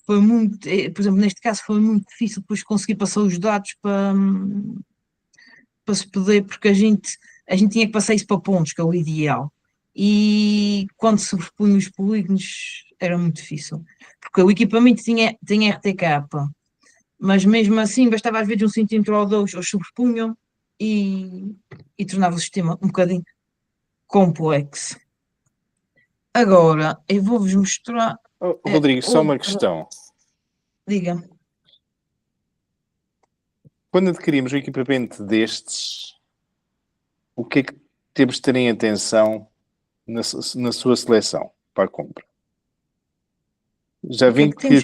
Foi muito, por exemplo, neste caso foi muito difícil depois conseguir passar os dados para se poder, porque a gente tinha que passar isso para pontos, que é o ideal. E quando se sobrepunham os polígonos era muito difícil, porque o equipamento tinha RTK, mas mesmo assim bastava às vezes 1 cm ou 2, ou sobrepunham e tornava o sistema um bocadinho complexo. Agora, eu vou-vos mostrar. Rodrigo, só uma questão. Diga. Quando adquirimos um equipamento destes, o que é que temos de ter em atenção na sua seleção para a compra? Já vi que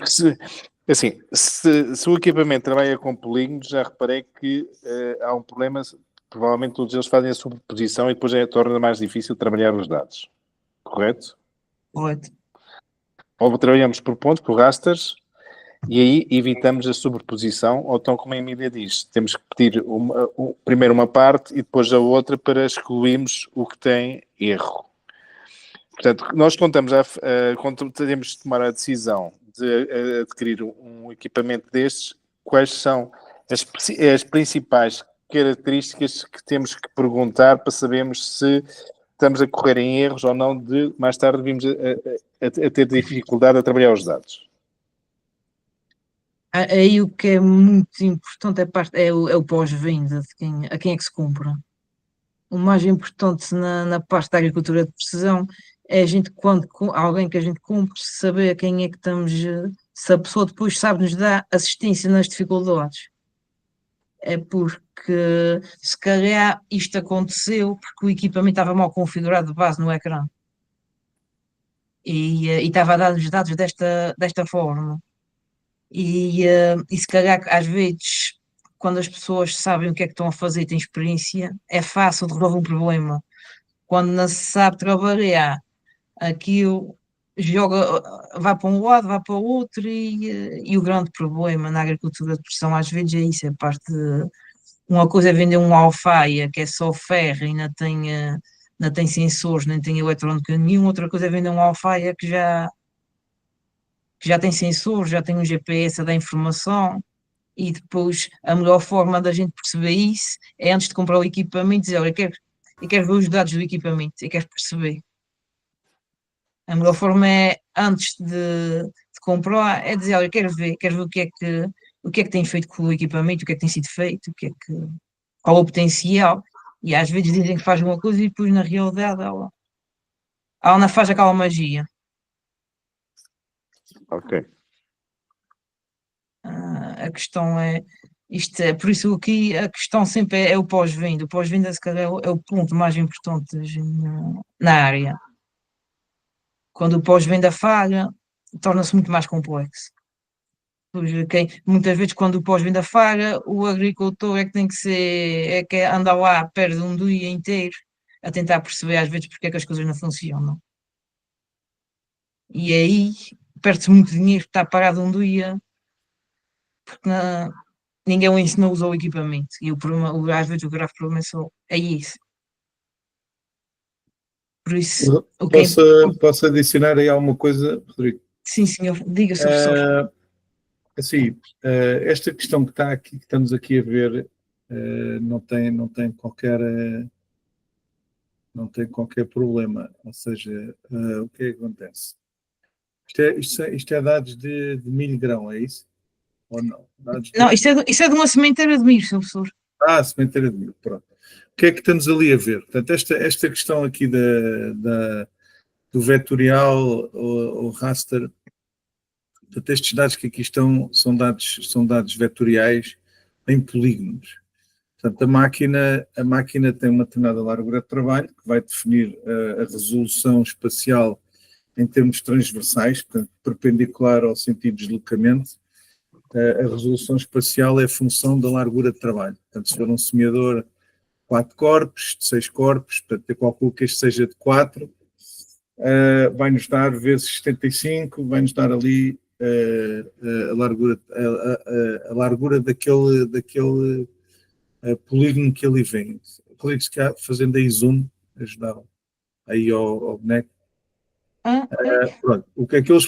assim, se o equipamento trabalha com polígonos, já reparei que há um problema, provavelmente todos eles fazem a sobreposição e depois torna mais difícil trabalhar os dados. Correto? Correto. Ou trabalhamos por pontos, por rasters, e aí evitamos a sobreposição, ou então, como a Emília diz, temos que pedir primeiro uma parte e depois a outra para excluirmos o que tem erro. Portanto, nós quando teremos de tomar a decisão de adquirir um equipamento destes, quais são as principais características que temos que perguntar para sabermos se estamos a correr em erros ou não, de mais tarde vimos a ter dificuldade a trabalhar os dados. Aí o que é muito importante é o pós-venda, a quem é que se compra. O mais importante na parte da agricultura de precisão é a gente, alguém que a gente compre, saber a quem é que estamos, se a pessoa depois sabe nos dar assistência nas dificuldades. É porque se calhar isto aconteceu porque o equipamento estava mal configurado de base no ecrã. E estava a dar os dados desta forma. E se calhar, às vezes, quando as pessoas sabem o que é que estão a fazer e têm experiência, é fácil de resolver um problema. Quando não se sabe trabalhar, aquilo vai para um lado, vai para o outro, e o grande problema na agricultura de precisão, às vezes, é isso: é parte de. Uma coisa é vender um alfaia, que é só ferro e não tem sensores, nem tem eletrónica nenhum. Outra coisa é vender um alfaia que já tem sensores, já tem um GPS a dar informação, e depois a melhor forma da gente perceber isso é, antes de comprar o equipamento, dizer: olha, eu quero ver os dados do equipamento, eu quero perceber. A melhor forma é, antes de comprar, é dizer: olha, eu quero ver o que é que tem feito com o equipamento, o que é que tem sido feito, qual é o potencial. E às vezes dizem que faz uma coisa e depois na realidade ela não faz aquela magia. Ok. A questão é, por isso aqui a questão sempre é o pós-venda. O pós-venda, se calhar, é o ponto mais importante na área. Quando o pós-venda falha, torna-se muito mais complexo. Muitas vezes, quando o pós-venda falha, o agricultor é que tem que ser, anda lá, perde um dia inteiro a tentar perceber às vezes porque é que as coisas não funcionam. E aí perde-se muito dinheiro, está parado um dia porque ninguém o ensinou a usar o equipamento. E às vezes o grave problema é isso. Por isso, Posso adicionar aí alguma coisa, Rodrigo? Sim, senhor. Diga, Sr. Professor. Assim, esta questão que está aqui, que estamos aqui a ver, não tem qualquer problema. Ou seja, o que é que acontece? Isto é dados de milho grão, é isso? Ou não? Não, isto é de uma sementeira de milho, Sr. Professor. Sementeira de milho, pronto. O que é que estamos ali a ver? Portanto, esta questão aqui do vetorial ou raster, portanto, estes dados que aqui estão são dados vetoriais em polígonos. Portanto, a máquina tem uma determinada largura de trabalho que vai definir a resolução espacial em termos transversais, portanto, perpendicular ao sentido de deslocamento. A resolução espacial é a função da largura de trabalho. Portanto, se for um semeador 4 corpos, 6 corpos, portanto, eu calculo que este seja de 4, vai-nos dar vezes 75, vai-nos dar ali a largura daquele polígono que ali vem. Cliques cá, fazendo aí zoom, ajudaram aí ao boneco. Pronto. O que aqueles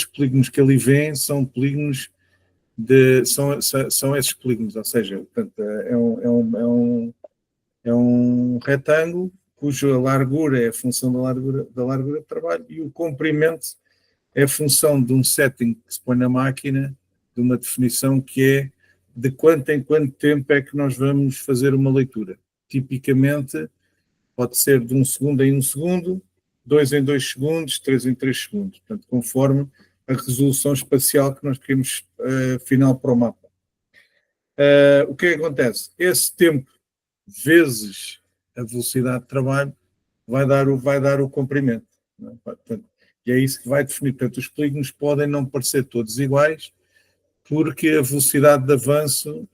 polígonos que ali vêm são polígonos são esses polígonos, ou seja, portanto, é um retângulo cuja largura é a função da largura de trabalho e o comprimento é a função de um setting que se põe na máquina, de uma definição que é de quanto em quanto tempo é que nós vamos fazer uma leitura. Tipicamente, pode ser de 1 segundo em 1 segundo, 2 em 2 segundos, 3 em 3 segundos, portanto, conforme a resolução espacial que nós queremos final para o mapa. O que é que acontece? Esse tempo vezes a velocidade de trabalho vai dar o comprimento. Não é? Portanto, e é isso que vai definir. Portanto, os polígonos podem não parecer todos iguais, porque a velocidade de avanço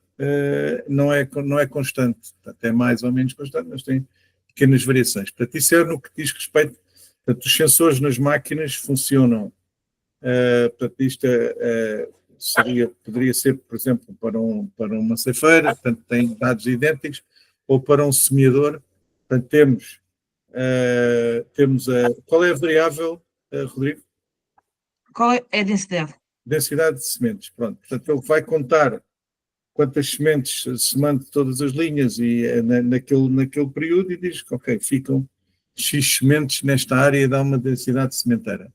não é constante. Portanto, é mais ou menos constante, mas tem pequenas variações. Portanto, isso é no que diz respeito. Portanto, os sensores nas máquinas funcionam. Portanto, isto poderia ser, por exemplo, para uma ceifeira, portanto, tem dados idênticos, ou para um semeador. Portanto, temos qual é a variável, Rodrigo? Qual é a densidade? Densidade de sementes. Pronto. Portanto, ele vai contar quantas sementes semando todas as linhas e naquele período e diz que, ok, ficam X sementes nesta área e dá uma densidade sementeira.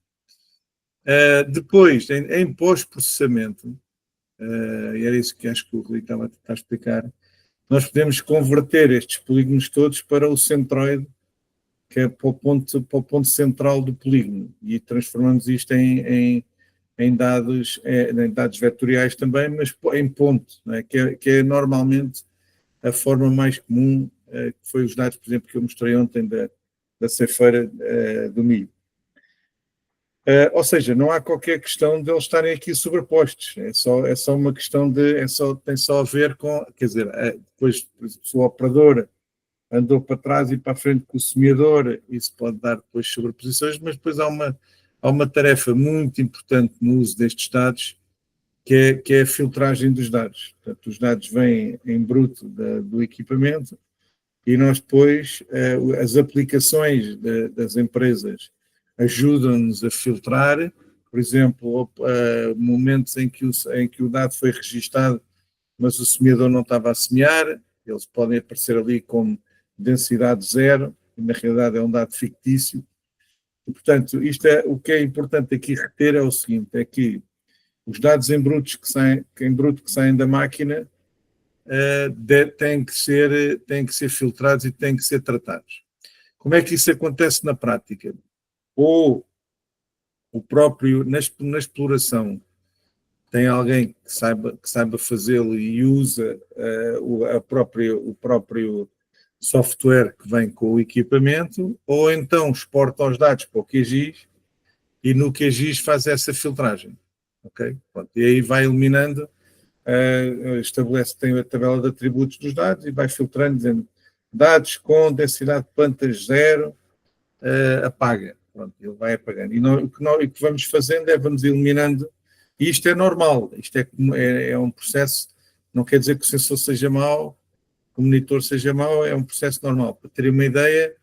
Depois, em pós-processamento, e era isso que acho que o Rui estava a tentar explicar, nós podemos converter estes polígonos todos para o centroide, que é para o ponto central do polígono, e transformamos isto em dados vetoriais também, mas em ponto, não é? Que é normalmente a forma mais comum, que foi os dados, por exemplo, que eu mostrei ontem da ceifeira do milho. Ou seja, não há qualquer questão de eles estarem aqui sobrepostos, é só uma questão tem só a ver com, quer dizer, depois, por exemplo, se o operador andou para trás e para a frente com o semeador, isso pode dar depois sobreposições, mas depois há uma tarefa muito importante no uso destes dados, que é a filtragem dos dados. Portanto, os dados vêm em bruto do equipamento e nós depois, as aplicações das empresas ajudam-nos a filtrar, por exemplo, momentos em que o dado foi registado, mas o semeador não estava a semear, eles podem aparecer ali como densidade zero, e na realidade é um dado fictício. E, portanto, o que é importante aqui reter é o seguinte, é que os dados em bruto que saem da máquina têm que ser filtrados e têm que ser tratados. Como é que isso acontece na prática? Ou o próprio, na exploração, tem alguém que saiba fazê-lo e usa o próprio software que vem com o equipamento, ou então exporta os dados para o QGIS e no QGIS faz essa filtragem. Okay? Pronto, e aí vai eliminando, tem a tabela de atributos dos dados e vai filtrando, dizendo dados com densidade de plantas zero, apaga. Pronto, ele vai apagando. E o que vamos fazendo vamos eliminando, e isto é normal, isto é um processo, não quer dizer que o sensor seja mau, que o monitor seja mau, é um processo normal. Para terem uma ideia,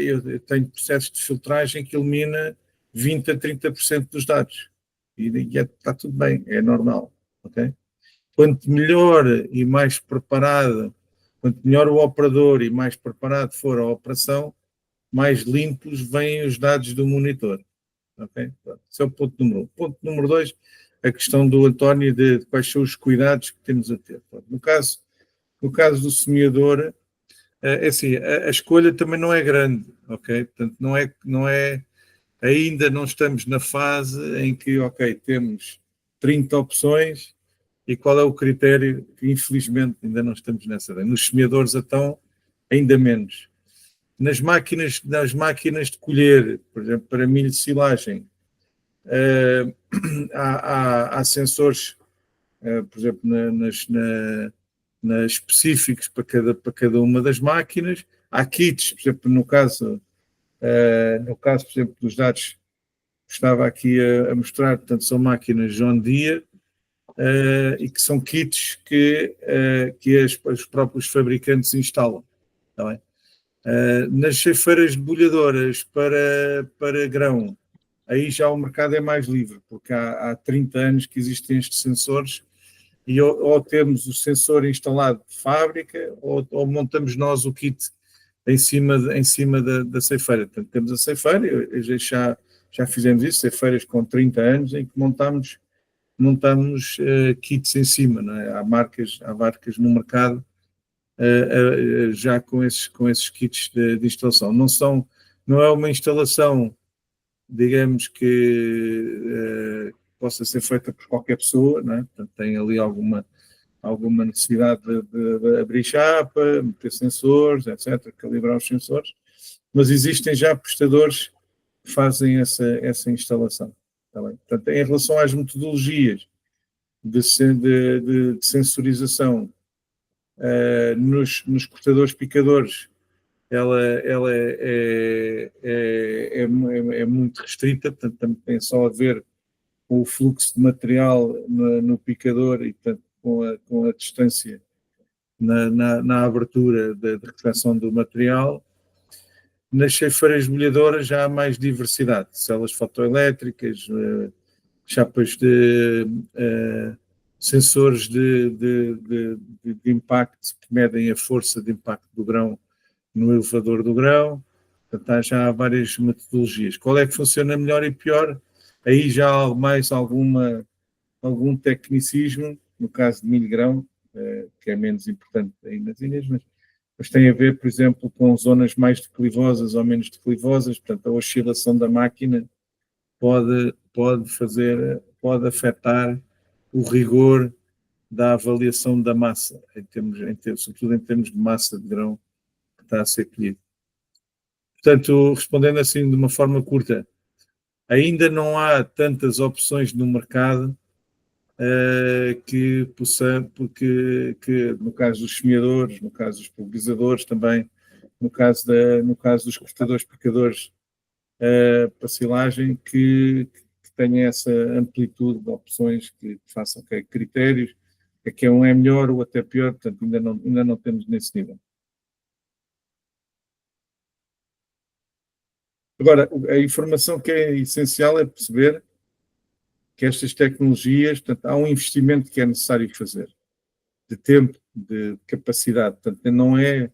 eu tenho processos de filtragem que elimina 20% a 30% dos dados. E está tudo bem, é normal. Okay? Quanto melhor e mais preparado, quanto melhor o operador e mais preparado for a operação, mais limpos vêm os dados do monitor. Okay? Esse é o ponto número 1. Ponto número 2, a questão do António de quais são os cuidados que temos a ter. No caso do semeador, assim, a escolha também não é grande, ok? Portanto, ainda não estamos na fase em que, ok, temos 30 opções e qual é o critério? Infelizmente, ainda não estamos nessa. Nos semeadores, então, ainda menos. Nas máquinas de colher, por exemplo, para milho de silagem, há sensores, por exemplo, nas específicos para cada uma das máquinas. Há kits, por exemplo, no caso, por exemplo, dos dados que estava aqui a mostrar, portanto, são máquinas John Deere e que são kits que os próprios fabricantes instalam. Tá bem? Nas ceifeiras debulhadoras para grão, aí já o mercado é mais livre, porque há 30 anos que existem estes sensores e ou temos o sensor instalado de fábrica ou montamos nós o kit em cima da ceifeira. Portanto, temos a ceifeira, já fizemos isso, ceifeiras com 30 anos, em que montamos kits em cima. Não é? Há marcas no mercado já com esses kits de instalação. Não é uma instalação, digamos, que possa ser feita por qualquer pessoa, não é? Portanto, tem ali alguma necessidade de abrir chapa, meter sensores, etc., calibrar os sensores, mas existem já prestadores que fazem essa instalação. Tá bem? Portanto, em relação às metodologias de sensorização nos cortadores picadores, ela é muito restrita, portanto, também tem só a ver com o fluxo de material no picador e, portanto, com a distância na abertura de recepção do material. Nas ceifeiras molhadoras já há mais diversidade, células fotoelétricas, chapas de sensores de impacto que medem a força de impacto do grão no elevador do grão. Portanto, já há várias metodologias. Qual é que funciona melhor e pior? Aí já há mais algum tecnicismo, no caso de milho-grão, que é menos importante aí nas ilhas, mas tem a ver, por exemplo, com zonas mais declivosas ou menos declivosas. Portanto, a oscilação da máquina pode afetar o rigor da avaliação da massa, sobretudo em termos de massa de grão que está a ser colhido. Portanto, respondendo assim de uma forma curta, ainda não há tantas opções no mercado que no caso dos semeadores, no caso dos pulverizadores também, no caso dos cortadores picadores para silagem, que tenha essa amplitude de opções que façam critérios, que um é melhor ou até pior, portanto ainda não temos nesse nível. Agora, a informação que é essencial é perceber que estas tecnologias, portanto, há um investimento que é necessário fazer, de tempo, de capacidade, portanto, não é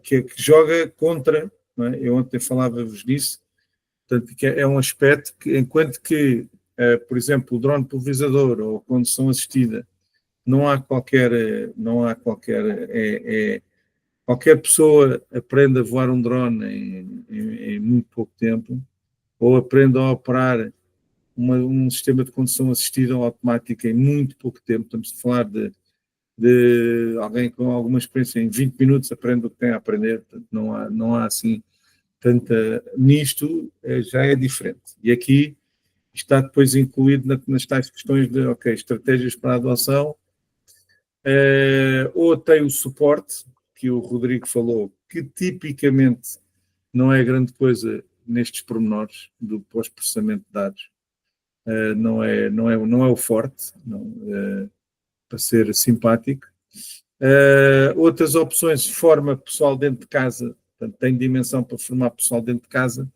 que joga contra, não é? Eu ontem falava-vos nisso, portanto, que é um aspecto que, enquanto que, por exemplo, o drone pulverizador ou a condução assistida, qualquer pessoa aprende a voar um drone em muito pouco tempo, ou aprende a operar um sistema de condução assistida ou automática em muito pouco tempo. Estamos a falar de alguém com alguma experiência, em 20 minutos aprende o que tem a aprender. Portanto, não há assim tanta... Nisto já é diferente. E aqui está depois incluído nas tais questões de, estratégias para a adoção, ou tem o suporte, que o Rodrigo falou, que tipicamente não é grande coisa nestes pormenores do pós-processamento de dados. Não é o forte, para ser simpático. Outras opções, forma pessoal dentro de casa, portanto, tem dimensão para formar pessoal dentro de casa,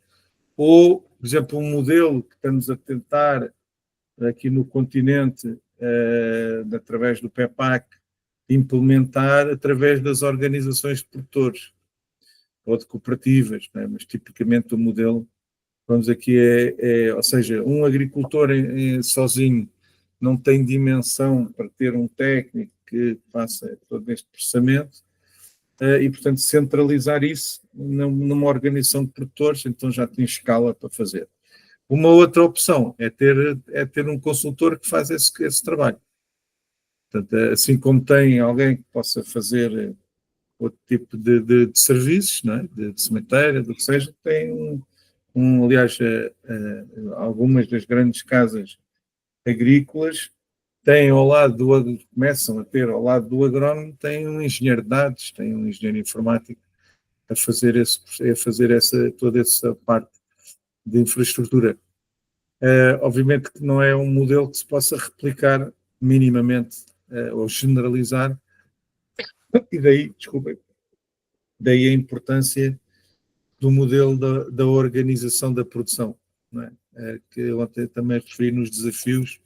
ou, por exemplo, um modelo que estamos a tentar aqui no continente, através do PEPAC, implementar através das organizações de produtores ou de cooperativas, não é? Mas tipicamente o modelo, vamos aqui, ou seja, um agricultor sozinho não tem dimensão para ter um técnico que faça todo este processamento e, portanto, centralizar isso numa organização de produtores, então já tem escala para fazer. Uma outra opção é ter um consultor que faz esse trabalho. Portanto, assim como tem alguém que possa fazer outro tipo de serviços, não é? De sementeira, do que seja, tem aliás, algumas das grandes casas agrícolas têm começam a ter ao lado do agrónomo, tem um engenheiro de dados, tem um engenheiro informático a fazer toda essa parte de infraestrutura. Obviamente que não é um modelo que se possa replicar minimamente ou generalizar, e daí, desculpem, daí a importância do modelo da organização da produção, não é? Que ontem também referi nos desafios,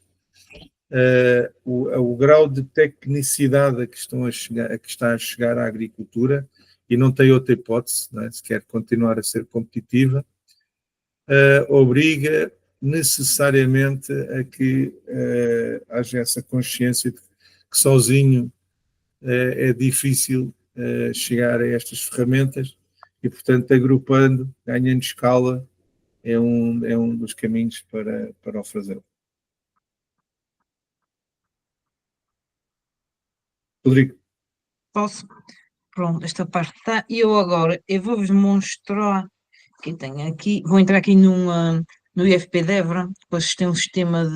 o grau de tecnicidade a que está a chegar à agricultura, e não tem outra hipótese, não é? Se quer continuar a ser competitiva, obriga necessariamente a que haja essa consciência de que sozinho é difícil chegar a estas ferramentas, e, portanto, agrupando, ganhando escala, é um dos caminhos para o fazer. Rodrigo. Posso? Pronto, esta parte está. E eu agora, eu vou-vos mostrar que tenho aqui, vou entrar aqui no IFP de Évora, depois tem um sistema de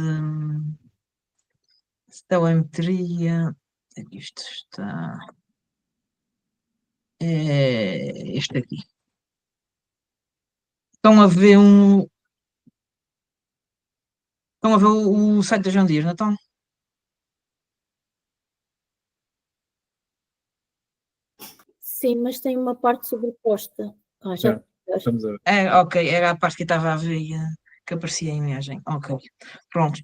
telemetria. Aqui isto está. É este aqui. Estão a ver Estão a ver o site da João Dias, não estão? Sim, mas tem uma parte sobreposta. Já. Estamos a ver. Ok, era a parte que eu estava a ver, que aparecia a imagem. Ok, pronto.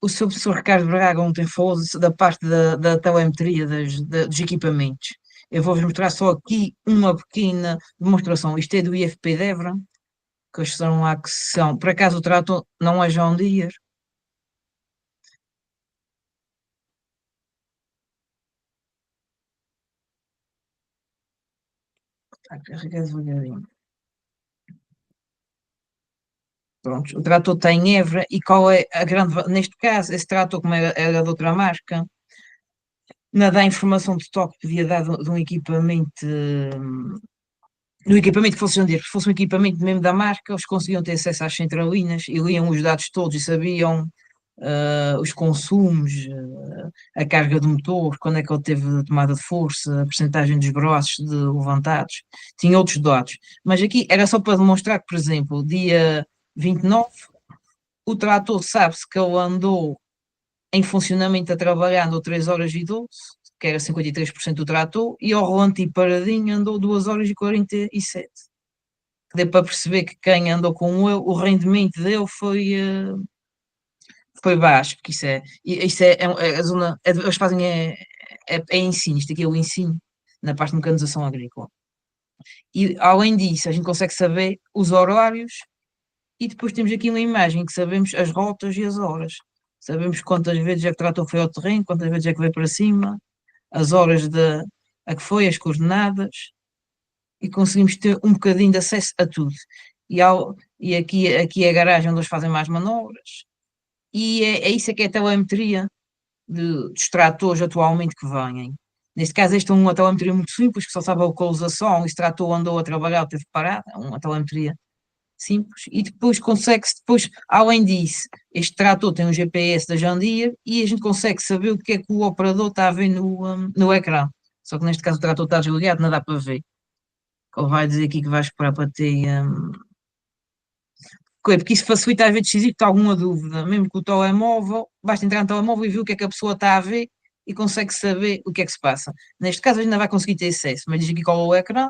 O seu professor Ricardo Braga ontem falou da parte da telemetria dos equipamentos. Eu vou-vos mostrar só aqui uma pequena demonstração. Isto é do IFP de Évora, que eles são lá que são. Por acaso o trator não é João Dias. Está a carregar devagarinho. Pronto, o trator está em Évora, e qual é a grande. Neste caso, esse trator, como era de outra marca, não dá informação de estoque que devia dar de um equipamento. No equipamento que fosse João Deere, se fosse um equipamento mesmo da marca, eles conseguiam ter acesso às centralinas e liam os dados todos e sabiam os consumos, a carga do motor, quando é que ele teve a tomada de força, a percentagem dos braços levantados, tinha outros dados. Mas aqui era só para demonstrar que, por exemplo, dia 29, o trator sabe-se que ele andou em funcionamento a trabalhar, andou 3 horas e 12, que era 53% do trator, e ao rolante e paradinho andou 2 horas e 47. Deu para perceber que quem andou com ele, o rendimento dele foi baixo, porque a zona, eles fazem ensino, isto aqui é o ensino, na parte de mecanização agrícola. E além disso, a gente consegue saber os horários, e depois temos aqui uma imagem que sabemos as rotas e as horas. Sabemos quantas vezes é que o trator foi ao terreno, quantas vezes é que veio para cima, as horas a que foi, as coordenadas, e conseguimos ter um bocadinho de acesso a tudo. E aqui é a garagem onde eles fazem mais manobras, e é isso que é a telemetria dos tratores atualmente que vêm. Neste caso, este é uma telemetria muito simples, que só sabe a localização, esse trator andou a trabalhar, teve parado, é uma telemetria simples, e depois consegue-se, além disso, este trator tem um GPS da John Deere, e a gente consegue saber o que é que o operador está a ver no ecrã. Só que neste caso o trator está desligado, não dá para ver. Ele vai dizer aqui que vai esperar para ter. Porque isso facilita às vezes se existe alguma dúvida, mesmo com o telemóvel, basta entrar no telemóvel e ver o que é que a pessoa está a ver e consegue saber o que é que se passa. Neste caso a gente não vai conseguir ter acesso, mas diz aqui qual é o ecrã,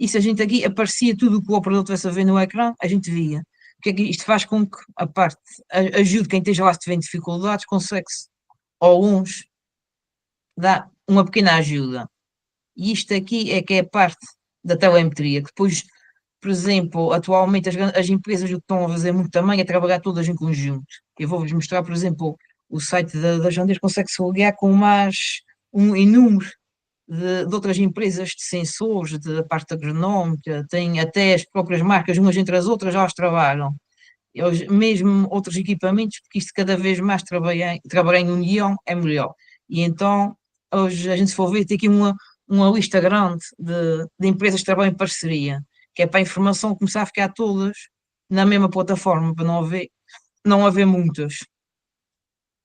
e se a gente aqui aparecia tudo o que o operador tivesse a ver no ecrã, a gente via. O que é que isto faz com que a parte ajude quem esteja lá se tiver dificuldades, consegue-se ao longe dar uma pequena ajuda. E isto aqui é que é a parte da telemetria, que depois, por exemplo, atualmente as empresas o que estão a fazer muito também é trabalhar todas em conjunto. Eu vou-vos mostrar, por exemplo, o site da João Deere consegue-se ligar com mais um número de outras empresas de sensores, da parte agronómica, tem até as próprias marcas, umas entre as outras, já as trabalham. Mesmo outros equipamentos, porque isto cada vez mais trabalhar em união é melhor. E então, hoje a gente se for ver, tem aqui uma lista grande de empresas que trabalham em parceria, que é para a informação começar a ficar todas na mesma plataforma, para não haver muitas.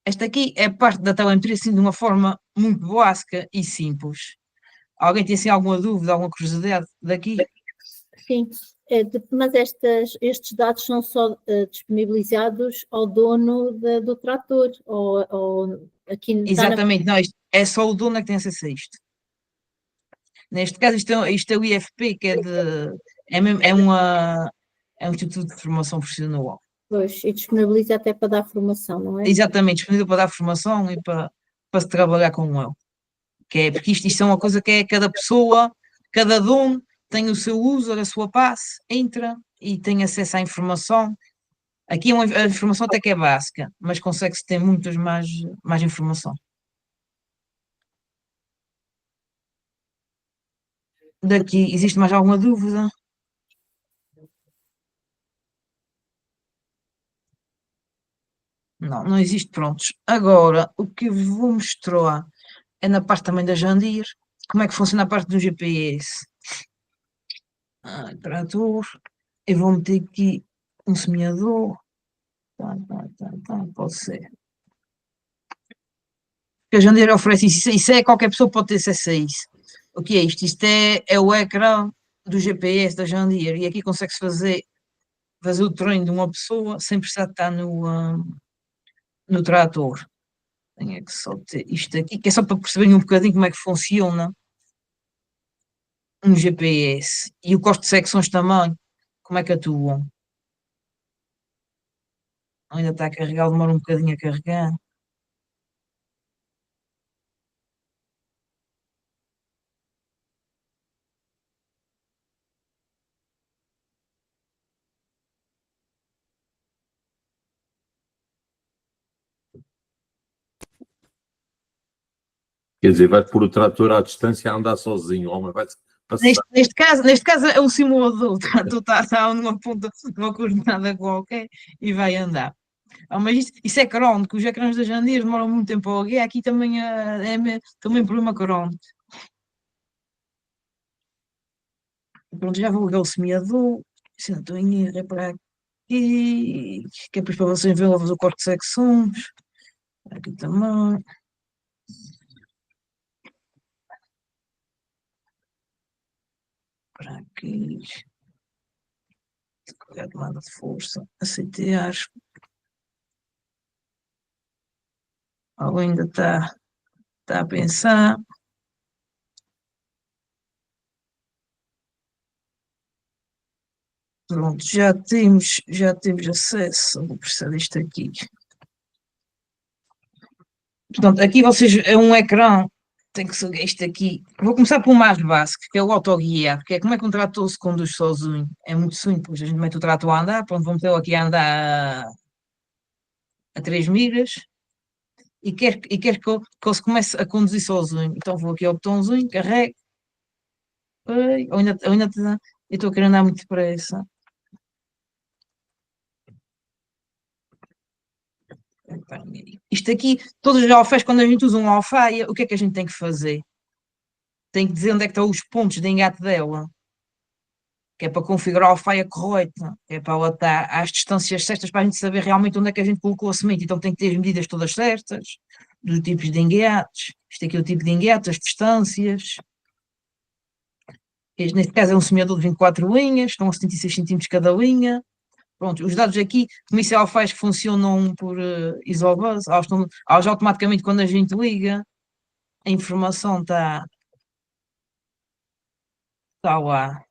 Esta aqui é parte da telemetria, assim, de uma forma muito básica e simples. Alguém tem, assim, alguma dúvida, alguma curiosidade daqui? Sim, mas estes dados são só disponibilizados ao dono do trator, ou Aqui está na Exatamente, não, isto é só o dono é que tem acesso a isto. Neste caso, isto é o IFP, que é um Instituto de Formação Profissional. pois, e disponibiliza até para dar formação, não é? Exatamente, disponível para dar formação e para se trabalhar com ele. Porque isto é uma coisa que é cada pessoa, cada dono tem o seu user, a sua passe, entra e tem acesso à informação. Aqui a informação até que é básica, mas consegue-se ter muitas mais informação. Daqui, existe mais alguma dúvida? Não existe, prontos. Agora, o que eu vou mostrar é na parte também da Jandir, como é que funciona a parte do GPS. Trator, eu vou meter aqui um semeador. Pode ser. Porque a Jandir oferece isso é qualquer pessoa pode ter acesso a isso. O que é isto? Isto é o ecrã do GPS da Jandir e aqui consegue-se fazer o treino de uma pessoa sem precisar estar no trator. Tenho que só ter isto aqui, que é só para perceberem um bocadinho como é que funciona um GPS e o custo de secções também, como é que atuam. Ainda está a carregar, demora um bocadinho a carregar. Quer dizer, vai pôr o trator à distância a andar sozinho, o homem vai passar. Neste caso é um simulador, o trator está numa ponta, numa coordenada qualquer e vai andar. Mas isso é crónico, os ecrãs das Jandias demoram muito tempo a guiar, aqui também também problema crónico. Pronto, já vou ligar o semeador, se não estou em erro, é para aqui, que é depois para vocês verem o corte de secções, aqui também. Para aqui, a tomada de força, aceitar. Alguém ainda está a pensar. Pronto, já temos acesso. Vou precisar disto aqui. Portanto, aqui vocês é um ecrã, tem que ser este aqui. Vou começar pelo mais básico, que é o autoguiado, que é como é que um trator se conduz sozinho. É muito simples, a gente mete o trator a andar, pronto, vamos ter aqui a andar a 3 milhas e quer que ele se comece a conduzir sozinho. Então vou aqui ao botãozinho, carrego. Eu ainda estou a querer andar muito depressa. Isto aqui, todos os alfaias, quando a gente usa uma alfaia, o que é que a gente tem que fazer? Tem que dizer onde é que estão os pontos de engate dela, que é para configurar a alfaia correta, que é para ela estar às distâncias certas para a gente saber realmente onde é que a gente colocou a semente. Então tem que ter as medidas todas certas, dos tipos de engates. Isto aqui é o tipo de engate, as distâncias. Neste caso é um semeador de 24 linhas, estão a 76 centímetros cada linha. Pronto, os dados aqui, como isso é alfaias que funcionam por isobus, elas automaticamente quando a gente liga, a informação está lá.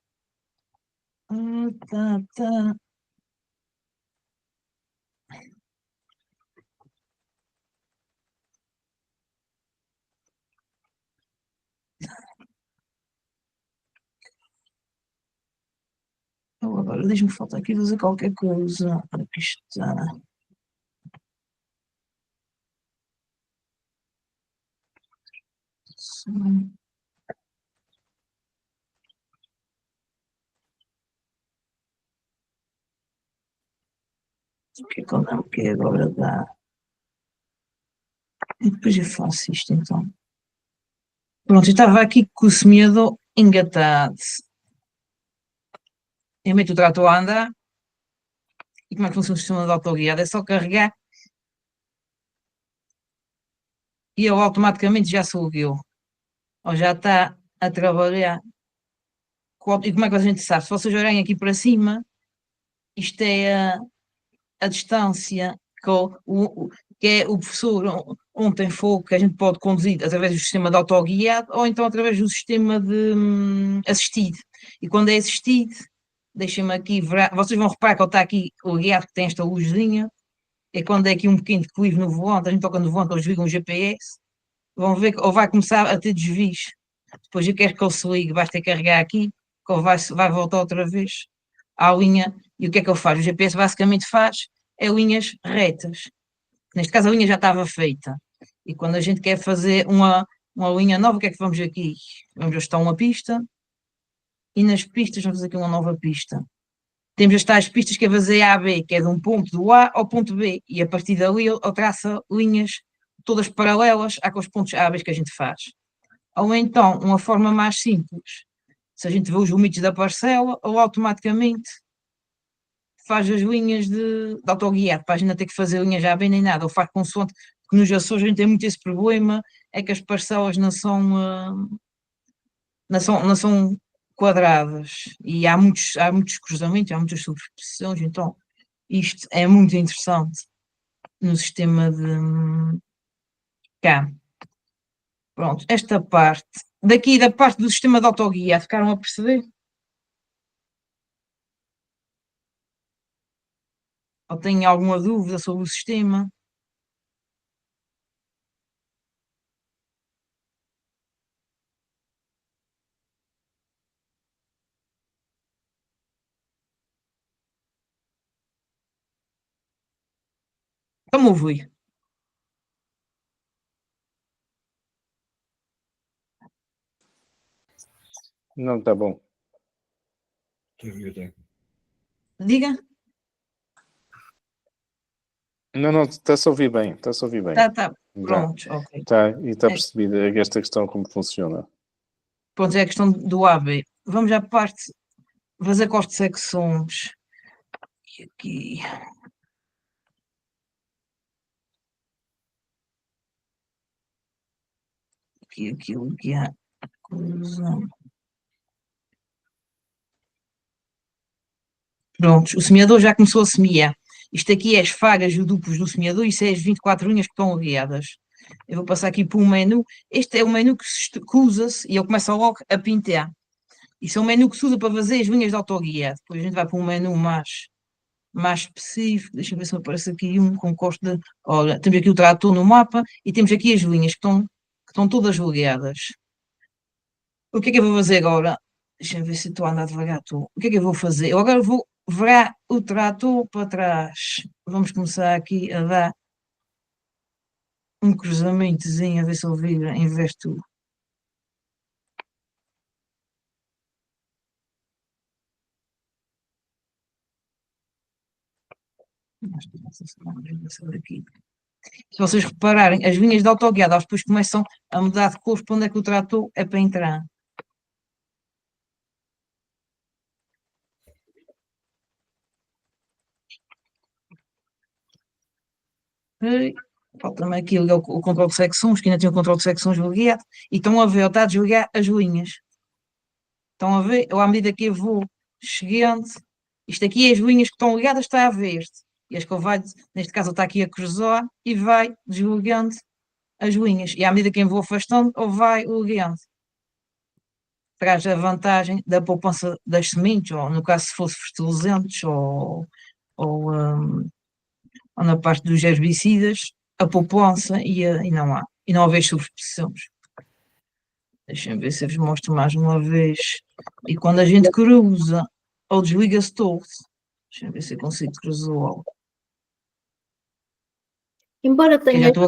Tá. Agora deixa-me faltar aqui fazer qualquer coisa. Aqui está. Sim. O que é que eu não quero agora dar? E depois eu faço isto então. Pronto, eu estava aqui com o semeador engatado. Eu meto o trator a andar. E como é que funciona o sistema de autoguiado? É só carregar e ele automaticamente já se ligou. Ou já está a trabalhar. E como é que a gente sabe? Se vocês olharem aqui para cima, isto é a distância que é o professor ponto em fogo que a gente pode conduzir através do sistema de autoguiado ou então através do sistema de assistido. E quando é assistido, deixem-me aqui ver, vocês vão reparar que ele está aqui, o guiado que tem esta luzinha, e quando é aqui um pequeno declive no volante, a gente toca no volante, eles ligam o GPS, vão ver que ou vai começar a ter desvios. Depois eu quero que ele se ligue, basta carregar aqui, que ele vai voltar outra vez à linha. E o que é que ele faz? O GPS basicamente faz é linhas retas. Neste caso a linha já estava feita. E quando a gente quer fazer uma linha nova, o que é que vamos aqui? Vamos ajustar uma pista. E nas pistas vamos fazer aqui uma nova pista. Temos as tais pistas que é fazer A a B, que é de um ponto do A ao ponto B. E a partir dali ele traça linhas todas paralelas àqueles pontos A a B que a gente faz. Ou então, uma forma mais simples, se a gente vê os limites da parcela, ou automaticamente faz as linhas de autoguiado, para a gente não ter que fazer linhas já bem nem nada, ou faz consoante, porque nos Açores a gente tem muito esse problema, é que as parcelas não são quadradas, e há muitos cruzamentos, há muitas superposições, então isto é muito interessante no sistema de cá. Pronto, esta parte, daqui da parte do sistema de autoguia, ficaram a perceber? Ou têm alguma dúvida sobre o sistema? Estão-me a ouvir? Não, está bom. Diga? Não, não, está-se a ouvir bem, está-se a ouvir bem. Tá, pronto, ok. Está, e está É. percebida esta questão como funciona. Pronto, é a questão do AB. Vamos à parte, fazer corte de secções. E aqui. Aquilo que há. Pronto, o semeador já começou a semear. Isto aqui é as falhas e duplos do semeador, isso é as 24 linhas que estão aliadas. Eu vou passar aqui para um menu. Este é o menu que usa-se e ele começa logo a pintar. Isso é um menu que se usa para fazer as linhas de autoguia. Depois a gente vai para um menu mais específico. Deixa eu ver se me aparece aqui um com custo de. Olha, temos aqui o trator no mapa e temos aqui as linhas que estão todas ligadas. O que é que eu vou fazer agora? Deixa eu ver se estou a andar devagar. O que é que eu vou fazer? Eu agora vou virar o trator para trás. Vamos começar aqui a dar um cruzamentozinho, a ver se ele vira em vez de tudo. Se vocês repararem, as linhas de autoguiado, elas depois começam a mudar de cor para onde é que o trator é para entrar. Falta-me aqui o controle de secções, que ainda tinha o controle de secções ligado, e estão a ver, ele está a desligar as linhas. Estão a ver? Eu, à medida que eu vou chegando, isto aqui, as linhas que estão ligadas está a verde. E as que ele vai, neste caso, ele está aqui a cruzar e vai desligando as linhas. E à medida que eu vou afastando, ele vai ligando. Traz a vantagem da poupança das sementes, ou no caso, se fosse fertilizantes, ou na parte dos herbicidas, a poupança e não haver substituições. Deixem-me ver se eu vos mostro mais uma vez. E quando a gente cruza, ou desliga-se todo. Deixem-me ver se eu consigo cruzá-lo. Embora tenha Já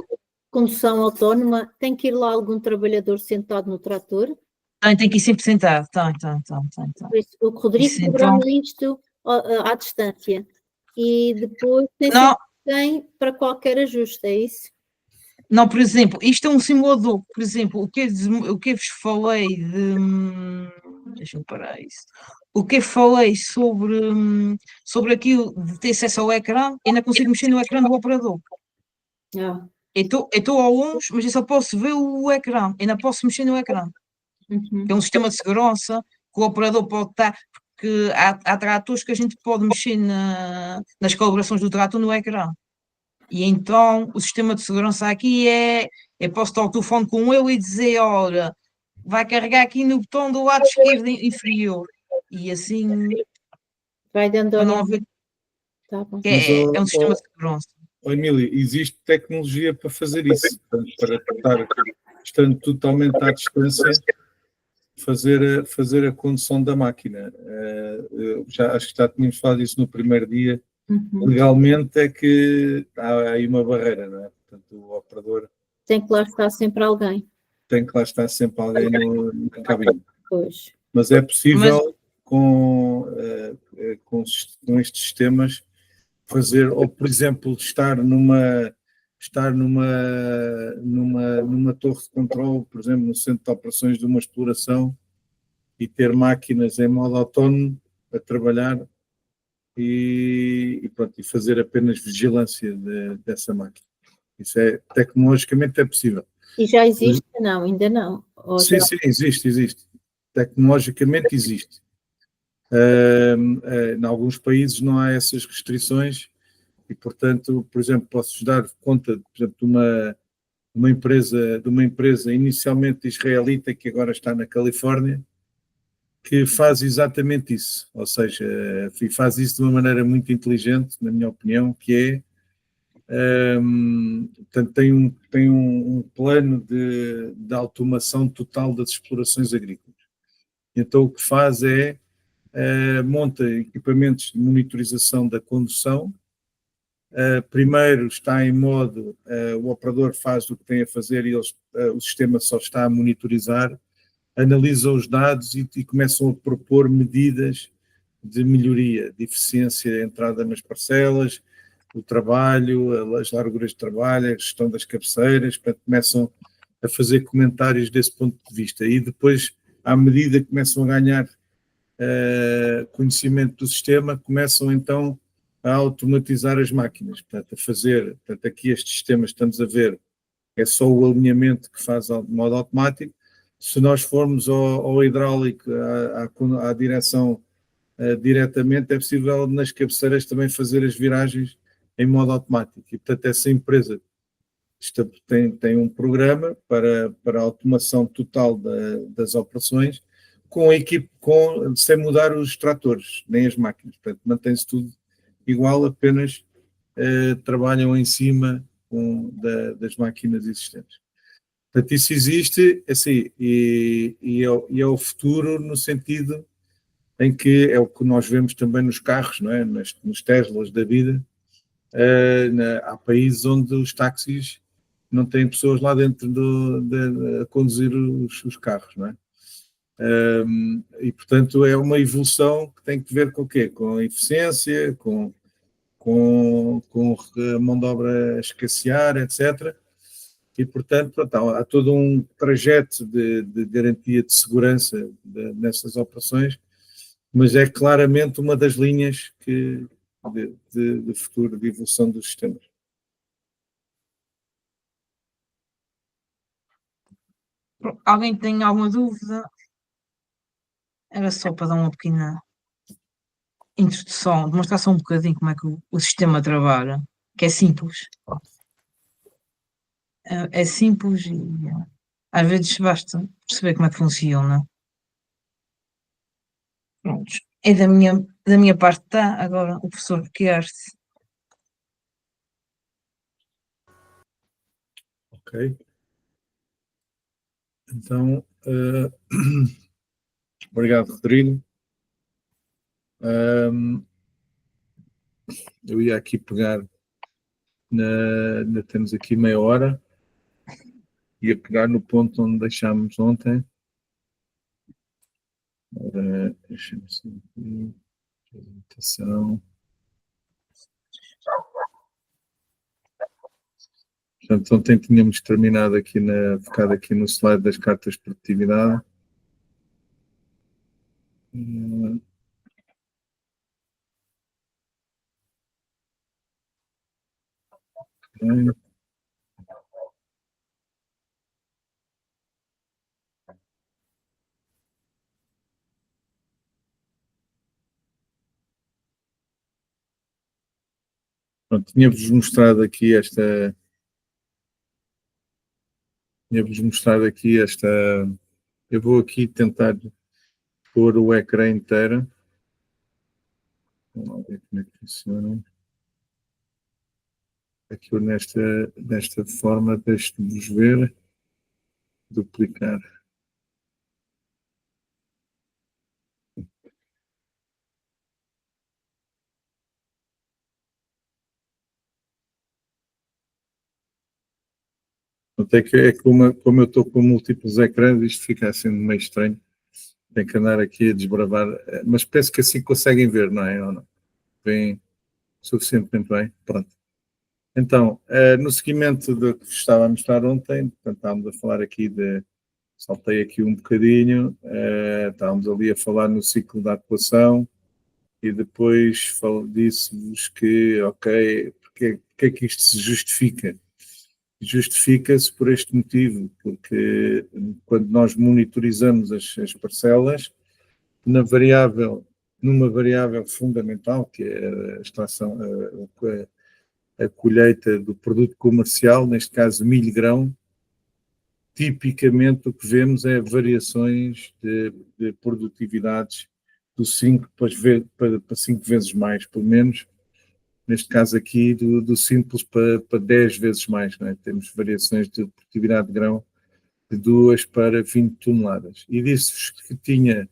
condução autónoma, tem que ir lá algum trabalhador sentado no trator? tem que ir sempre sentado. Tem. Por isso, o Rodrigo Isso, programa isto à distância. E depois tem para qualquer ajuste, é isso? Não, por exemplo, isto é um simulador. Por exemplo, o que eu vos falei de. Deixa-me parar isso. O que eu falei sobre aquilo de ter acesso ao ecrã, ainda consigo mexer no ecrã do operador. Ah. Eu estou ao longe, mas eu só posso ver o ecrã, ainda posso mexer no ecrã. Uhum. É um sistema de segurança que o operador pode estar, porque há tratores que a gente pode mexer nas calibrações do trator no ecrã. E então o sistema de segurança aqui é posso estar ao telefone com ele e dizer, olha, vai carregar aqui no botão do lado esquerdo inferior. E assim, Vai dando para não orientação. haver, Tá bom. que Mas, é um sistema de segurança. Emílio, existe tecnologia para fazer isso, para estar, estando totalmente à distância, fazer a condução da máquina. Acho que já tínhamos falado isso no primeiro dia. Uhum. Legalmente é que há aí uma barreira, não é? Portanto, o operador Tem que lá estar sempre alguém. tem que lá estar sempre alguém no cabine. Pois. Mas é Mas possível com estes sistemas fazer, ou por exemplo, estar numa torre de controle, por exemplo, no centro de operações de uma exploração e ter máquinas em modo autónomo a trabalhar e pronto, e fazer apenas vigilância dessa máquina. Isso tecnologicamente é possível. E já existe? Não, ainda não. Ou Sim, já- sim, existe. Tecnologicamente existe. Em alguns países não há essas restrições e, portanto, por exemplo, posso-vos dar conta, por exemplo, de uma empresa inicialmente israelita que agora está na Califórnia, que faz exatamente isso, ou seja, e faz isso de uma maneira muito inteligente, na minha opinião, que portanto, tem um plano de automação total das explorações agrícolas. Então, o que faz é monta equipamentos de monitorização da condução. Primeiro está em modo, o operador faz o que tem a fazer e o sistema só está a monitorizar, analisa os dados e começam a propor medidas de melhoria, de eficiência, entrada nas parcelas, o trabalho, as larguras de trabalho, a gestão das cabeceiras, portanto, começam a fazer comentários desse ponto de vista e depois, à medida que começam a ganhar conhecimento do sistema, começam então a automatizar as máquinas, portanto, aqui estes sistemas estamos a ver, é só o alinhamento que faz de modo automático. Se nós formos ao hidráulico, à direção diretamente, é possível nas cabeceiras também fazer as viragens em modo automático. E, portanto, essa empresa tem um programa para a automação total das operações com a equipe, sem mudar os tratores, nem as máquinas. Portanto, mantém-se tudo igual, apenas trabalham em cima das máquinas existentes. Portanto, isso existe, assim, e é o futuro no sentido em que é o que nós vemos também nos carros, não é? Nos Teslas da vida. Há países onde os táxis não têm pessoas lá dentro a conduzir os carros, não é? E, portanto, é uma evolução que tem que ver com o quê? Com a eficiência, com a mão de obra a escassear, etc. E, portanto, pronto, há todo um trajeto de garantia de segurança nessas operações, mas é claramente uma das linhas de futuro, de evolução dos sistemas. alguém tem alguma dúvida? Era só para dar uma pequena introdução, demonstrar só um bocadinho como é que o sistema trabalha, que é simples. É simples e às vezes basta perceber como é que funciona. Prontos. É da minha parte, está agora o professor Quer-se. Ok? Então, obrigado, Rodrigo. Eu ia aqui pegar, ainda temos aqui meia hora, ia pegar no ponto onde deixámos ontem. Deixa-me aqui, apresentação. Portanto, ontem tínhamos terminado ficado aqui no slide das cartas de produtividade. Ok. Pronto, tinha-vos mostrado aqui esta. Tinha-vos mostrado aqui esta. Eu vou aqui tentar pôr o ecrã inteiro. Vamos lá ver como é que funciona. Aqui nesta forma, deixe-vos ver. Duplicar. Até que é como eu estou com múltiplos ecrãs, isto fica assim meio estranho. Tem que andar aqui a desbravar, mas penso que assim conseguem ver, não é? Ou não? Bem, suficientemente bem. Pronto. Então, no seguimento do que vos estava a mostrar ontem, portanto, estávamos a falar aqui saltei aqui um bocadinho, estávamos ali a falar no ciclo da atuação e depois disse-vos que, ok, porque é que isto se justifica? Justifica-se por este motivo, porque quando nós monitorizamos as parcelas, numa variável fundamental, que é a extração, a colheita do produto comercial, neste caso milho-grão, tipicamente o que vemos é variações de produtividades do 5 para 5 vezes mais, pelo menos, neste caso aqui, do simples para 10 vezes mais. Não é? Temos variações de produtividade de grão de 2 para 20 toneladas. E disse-vos que tinha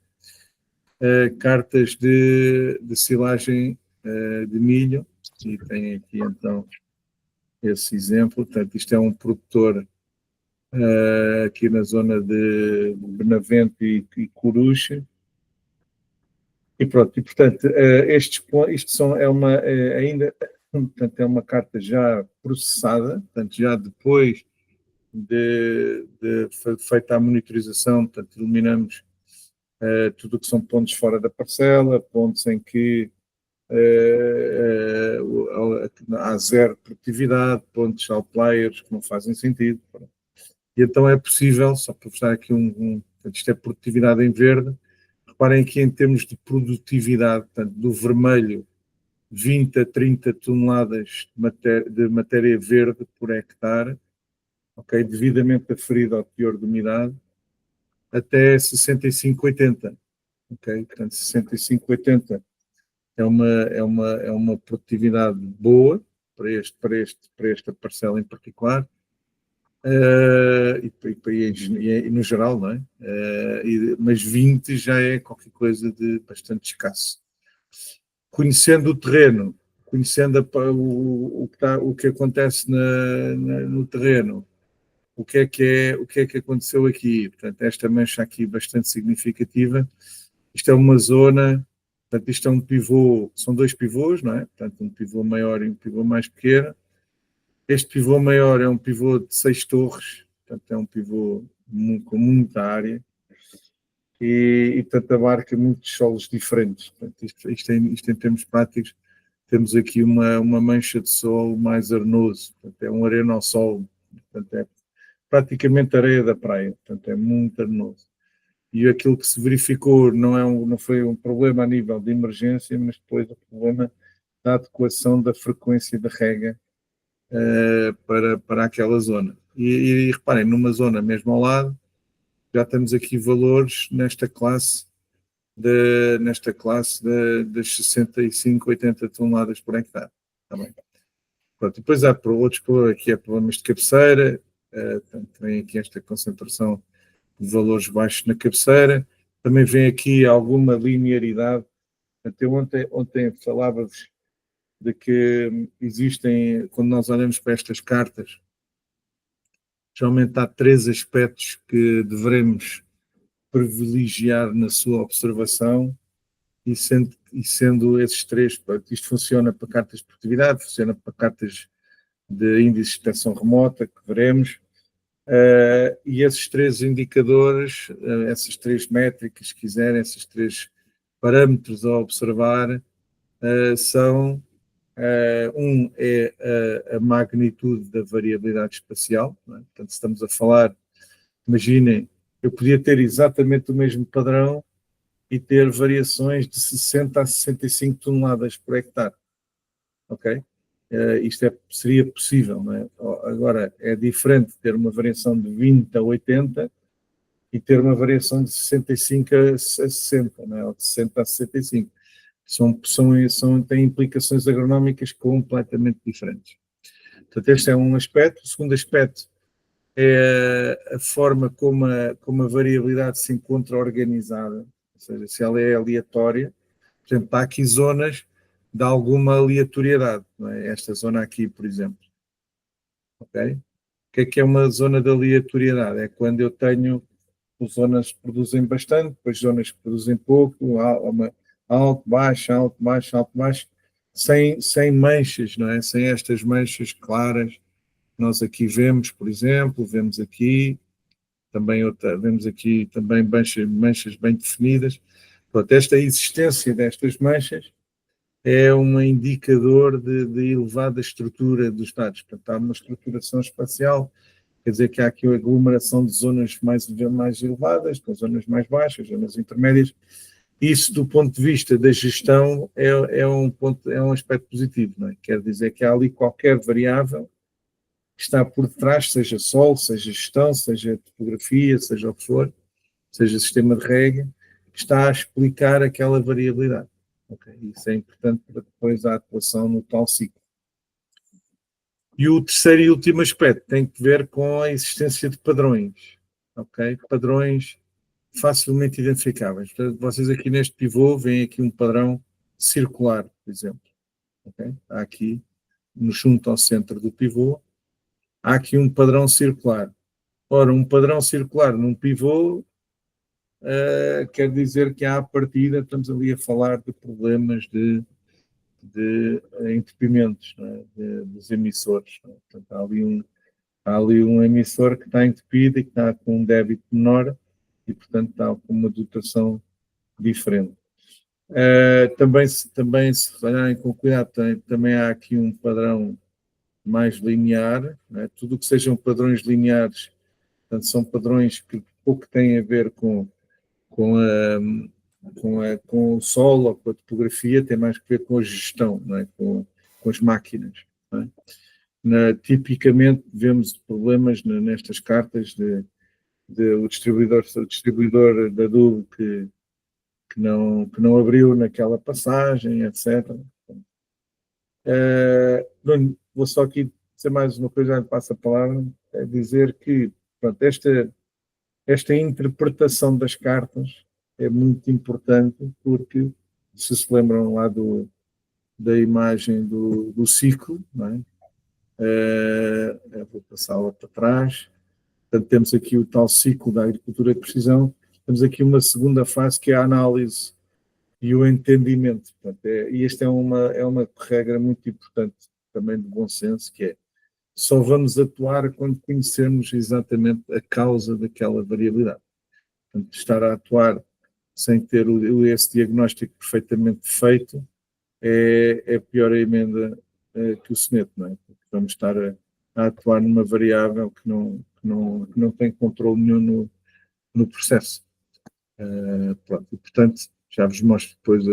cartas de silagem de milho, e tem aqui então esse exemplo. Portanto, isto é um produtor aqui na zona de Benavente e Coruche. E pronto, e portanto, portanto, é uma carta já processada, portanto, já depois de feita a monitorização, portanto, eliminamos tudo o que são pontos fora da parcela, pontos em que há zero produtividade, pontos outliers que não fazem sentido. E então é possível, só para vos dar aqui portanto, isto é produtividade em verde. Reparem aqui em termos de produtividade, portanto, do vermelho, 20 a 30 toneladas de matéria verde por hectare, ok, devidamente aferida ao teor de umidade, até 65, 80. Ok, portanto, 65, 80 é uma produtividade boa para esta parcela em particular. E no geral, não é? Mas 20 já é qualquer coisa de bastante escasso. Conhecendo o terreno, conhecendo o que acontece no terreno, o que é que aconteceu aqui? Portanto, esta mancha aqui bastante significativa. Isto é uma zona, portanto, isto é um pivô, são 2 pivôs, não é? Portanto, um pivô maior e um pivô mais pequeno. Este pivô maior é um pivô de 6 torres, portanto é um pivô com muita área e portanto abarca muitos solos diferentes. Portanto, isto em termos práticos, temos aqui uma mancha de solo mais arenoso, portanto é um arenossolo, portanto é praticamente areia da praia, portanto é muito arenoso. E aquilo que se verificou não foi um problema a nível de emergência, mas depois o problema da adequação da frequência da rega para aquela zona. E reparem, numa zona mesmo ao lado, já temos aqui valores nesta classe das 65, 80 toneladas por hectare. Tá bem. Pronto, depois há outros problemas, aqui há problemas de cabeceira, tem aqui esta concentração de valores baixos na cabeceira, também vem aqui alguma linearidade. Até ontem falava-vos de que existem, quando nós olhamos para estas cartas, geralmente há 3 aspectos que devemos privilegiar na sua observação e sendo esses 3, isto funciona para cartas de produtividade, funciona para cartas de índices de detecção remota, que veremos, e esses 3 indicadores, essas 3 métricas, se quiserem, esses 3 parâmetros a observar, são um é a magnitude da variabilidade espacial, não é? Portanto, se estamos a falar, imaginem, eu podia ter exatamente o mesmo padrão e ter variações de 60 a 65 toneladas por hectare, ok? isto seria possível, não é? Agora, é diferente ter uma variação de 20 a 80 e ter uma variação de 65 a 60, não é? Ou de 60 a 65. Têm implicações agronómicas completamente diferentes. Portanto, este é um aspecto. O segundo aspecto é a forma como a variabilidade se encontra organizada, ou seja, se ela é aleatória. Por exemplo, há aqui zonas de alguma aleatoriedade, não é? Esta zona aqui, por exemplo. Ok? O que é uma zona de aleatoriedade? É quando eu tenho zonas que produzem bastante, depois zonas que produzem pouco, alto, baixo, alto, baixo, alto, baixo, sem manchas, não é? Sem estas manchas claras. Nós aqui vemos, por exemplo, vemos aqui também manchas bem definidas. Portanto, esta existência destas manchas é um indicador de elevada estrutura dos dados. Portanto, há uma estruturação espacial, quer dizer que há aqui uma aglomeração de zonas mais elevadas, com zonas mais baixas, zonas intermédias. Isso, do ponto de vista da gestão, é um aspecto positivo, não é? Quer dizer que há ali qualquer variável que está por detrás, seja sol, seja gestão, seja topografia, seja o que for, seja sistema de rega, que está a explicar aquela variabilidade. Okay? Isso é importante para depois a atuação no tal ciclo. E o terceiro e último aspecto tem que ver com a existência de padrões. Okay? Padrões facilmente identificáveis. Portanto, vocês aqui neste pivô veem aqui um padrão circular, por exemplo. Okay? Há aqui, junto ao centro do pivô, há aqui um padrão circular. Ora, um padrão circular num pivô quer dizer que à partida estamos ali a falar de problemas de entupimentos, não é? Dos emissores. Não é? Portanto, há ali um emissor que está entupido e que está com um débito menor e, portanto, está com uma dotação diferente. Também, se olharem com cuidado, também há aqui um padrão mais linear, não é? Tudo o que sejam padrões lineares, portanto, são padrões que pouco têm a ver com o solo ou com a topografia, tem mais que ver com a gestão, não é? com as máquinas. Não é? Tipicamente vemos problemas nestas cartas o distribuidor da adubo que não abriu naquela passagem, etc. Vou só aqui dizer mais uma coisa, já lhe passo a palavra, é dizer que pronto, esta interpretação das cartas é muito importante porque, se lembram lá da imagem do ciclo, não é? Vou passá-la para trás. Portanto, temos aqui o tal ciclo da agricultura de precisão. Temos aqui uma segunda fase que é a análise e o entendimento. Portanto, e esta é uma regra muito importante também de bom senso, que é só vamos atuar quando conhecermos exatamente a causa daquela variabilidade. Portanto, estar a atuar sem ter esse diagnóstico perfeitamente feito é a pior emenda que o soneto, não é? Porque vamos estar a atuar numa variável que não tem controle nenhum no processo. Pronto, e, portanto, já vos mostro depois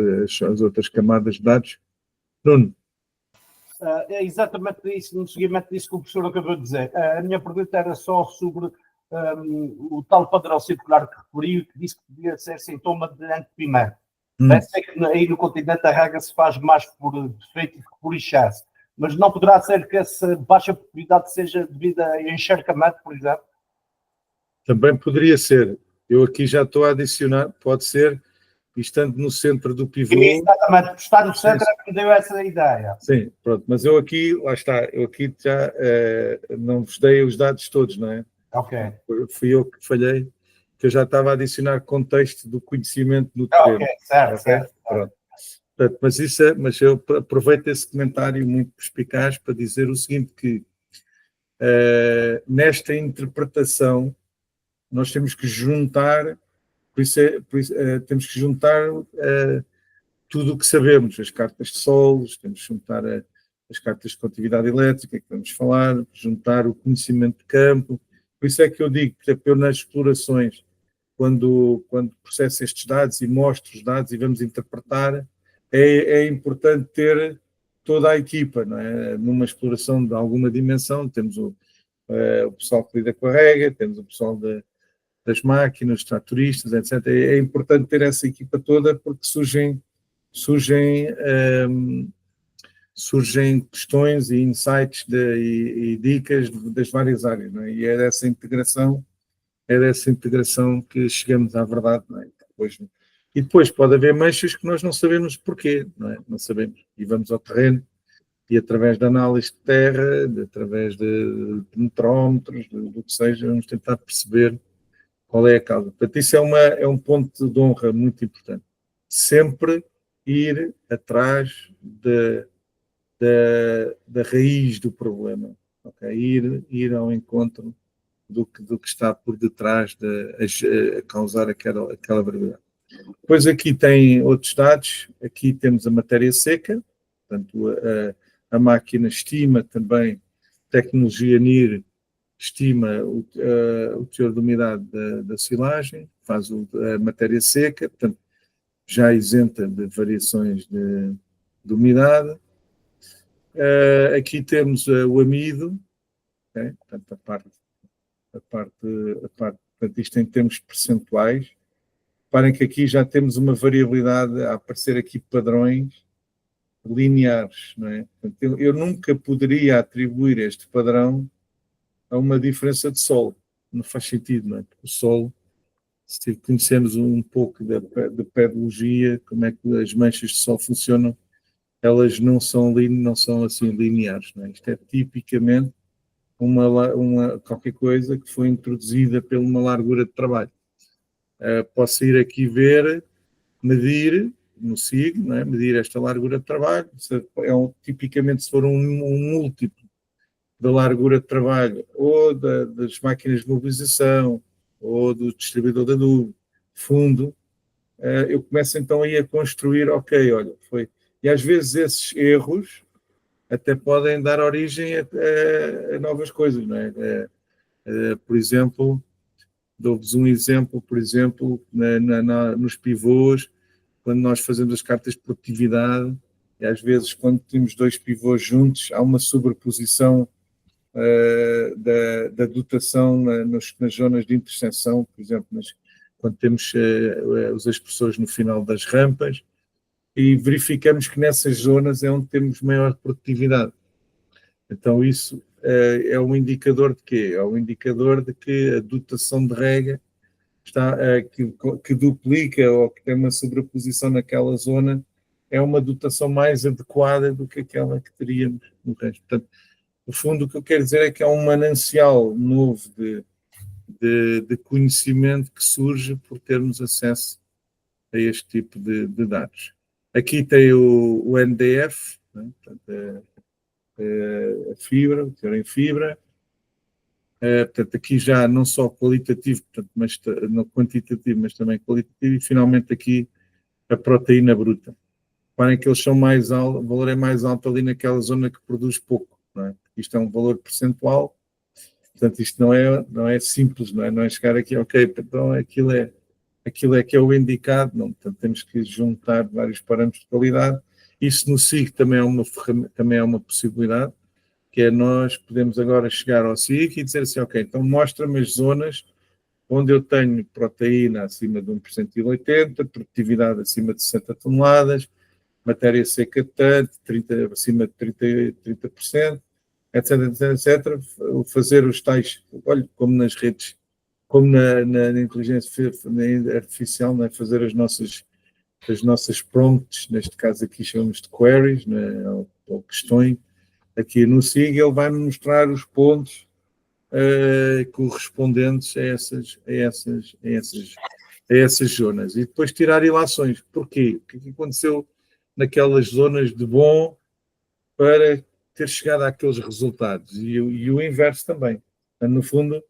as outras camadas de dados. Nuno. É exatamente isso, no seguimento disso que o professor acabou de dizer. A minha pergunta era só sobre o tal padrão circular que referiu, que disse que podia ser sintoma de entupimento. Sei que aí no continente a rega se faz mais por defeito que por excesso, mas não poderá ser que essa baixa probabilidade seja devido a encharcamento, por exemplo? Também poderia ser. Eu aqui já estou a adicionar, pode ser, estando no centro do pivô. Exatamente, estar no centro é que me deu essa ideia. Sim, pronto, mas eu aqui, lá está, eu aqui já não vos dei os dados todos, não é? Ok. Fui eu que falhei, que eu já estava a adicionar contexto do conhecimento no terreno. Ok, certo. Pronto. Portanto, mas eu aproveito esse comentário muito perspicaz para dizer o seguinte, que nesta interpretação nós temos que juntar, temos que juntar tudo o que sabemos, as cartas de solos, temos que juntar as cartas de condutividade elétrica que vamos falar, juntar o conhecimento de campo. Por isso é que eu digo que eu nas explorações, quando processo estes dados e mostro os dados e vamos interpretar, é importante ter toda a equipa, não é? Numa exploração de alguma dimensão, temos o pessoal que lida com a rega, temos o pessoal das máquinas, os tratoristas, etc. É importante ter essa equipa toda porque surgem questões e insights e dicas das várias áreas, não é? E é dessa integração que chegamos à verdade, não é? E depois pode haver manchas que nós não sabemos porquê, não é? Não sabemos. E vamos ao terreno e através da análise de terra, através de metrómetros, do que seja, vamos tentar perceber qual é a causa. Portanto, isso é um ponto de honra muito importante. Sempre ir atrás da raiz do problema, okay? Ir ao encontro do que está por detrás a causar aquela variabilidade. Depois aqui tem outros dados, aqui temos a matéria seca, portanto a máquina estima também, tecnologia NIR estima o teor de umidade da silagem, faz a matéria seca, portanto já isenta de variações de umidade. Aqui temos o amido, okay? Portanto portanto isto em termos percentuais. Reparem que aqui já temos uma variabilidade, a aparecer aqui padrões lineares, não é? Portanto, eu nunca poderia atribuir este padrão a uma diferença de solo. Não faz sentido, não é? Porque o solo, se conhecemos um pouco de pedologia, como é que as manchas de sol funcionam, elas não são assim lineares, não é? Isto é tipicamente qualquer coisa que foi introduzida por uma largura de trabalho. Posso ir aqui medir no SIG, não é? Medir esta largura de trabalho, tipicamente se for um múltiplo da largura de trabalho ou das máquinas de mobilização ou do distribuidor da nuvem, fundo, eu começo então aí a construir, ok, olha, foi. E às vezes esses erros até podem dar origem a novas coisas, não é? Por exemplo, dou-vos um exemplo, nos pivôs, quando nós fazemos as cartas de produtividade, e às vezes quando temos dois pivôs juntos, há uma sobreposição da dotação nas zonas de interseção, por exemplo, quando temos os expressores no final das rampas, e verificamos que nessas zonas é onde temos maior produtividade. Então isso é um indicador de quê? É um indicador de que a dotação de rega que duplica ou que tem uma sobreposição naquela zona é uma dotação mais adequada do que aquela que teríamos no resto. Portanto, no fundo, o que eu quero dizer é que há um manancial novo de conhecimento que surge por termos acesso a este tipo de dados. Aqui tem o NDF, né? Portanto, a fibra, o teor em fibra. Portanto, aqui já não só qualitativo, portanto, mas não quantitativo, mas também qualitativo. E finalmente aqui a proteína bruta. Reparem que eles são mais altos, o valor é mais alto ali naquela zona que produz pouco, não é? Isto é um valor percentual, portanto isto não é simples, não é chegar aqui, ok, então aquilo é que é o indicado, não, portanto temos que juntar vários parâmetros de qualidade. Isso no SIG também é uma possibilidade, que é nós podemos agora chegar ao SIG e dizer assim, ok, então mostra-me as zonas onde eu tenho proteína acima de 1,80%, produtividade acima de 60 toneladas, matéria seca tanto, acima de 30%, etc, etc, fazer os tais, olha, como nas redes, como na inteligência artificial, né, fazer as nossas prompts, neste caso aqui chamamos de queries, né, ou questões, aqui no SIG ele vai-me mostrar os pontos correspondentes a essas zonas e depois tirar ilações. Porquê? O que é que aconteceu naquelas zonas de bom para ter chegado àqueles resultados? E o inverso também. No fundo,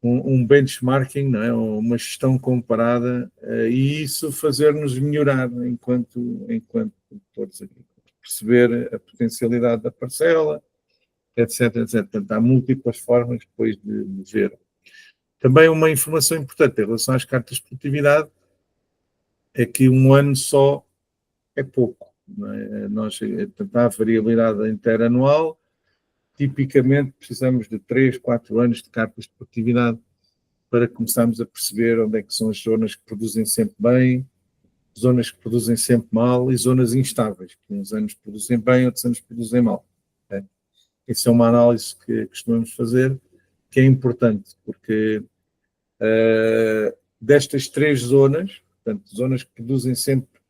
um benchmarking, não é? Uma gestão comparada e isso fazer-nos melhorar enquanto produtores agrícolas. Perceber a potencialidade da parcela, etc, etc. Portanto, há múltiplas formas depois de ver. Também uma informação importante em relação às cartas de produtividade é que um ano só é pouco. não é? Portanto, há variabilidade interanual. Tipicamente, precisamos de 3, 4 anos de cartas de produtividade para começarmos a perceber onde é que são as zonas que produzem sempre bem, zonas que produzem sempre mal e zonas instáveis, que uns anos produzem bem, outros anos produzem mal. Okay? Isso é uma análise que costumamos fazer, que é importante, porque destas 3 zonas, portanto, zonas que produzem sempre,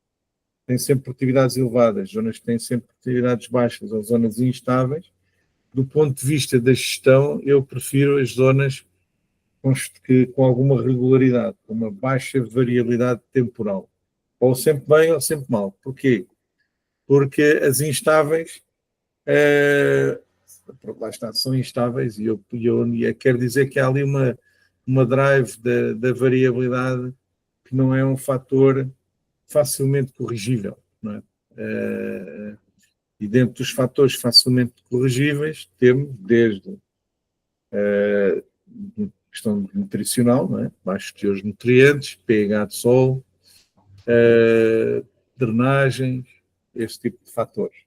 têm sempre produtividades elevadas, zonas que têm sempre produtividades baixas ou zonas instáveis, do ponto de vista da gestão, eu prefiro as zonas com alguma regularidade, com uma baixa variabilidade temporal. Ou sempre bem ou sempre mal. Porquê? Porque as instáveis, lá está, são instáveis e eu quero dizer que há ali uma drive da variabilidade que não é um fator facilmente corrigível. Não é? E dentro dos fatores facilmente corrigíveis, temos desde questão nutricional, não é? Baixos teores de nutrientes, pH de solo, drenagens, esse tipo de fatores.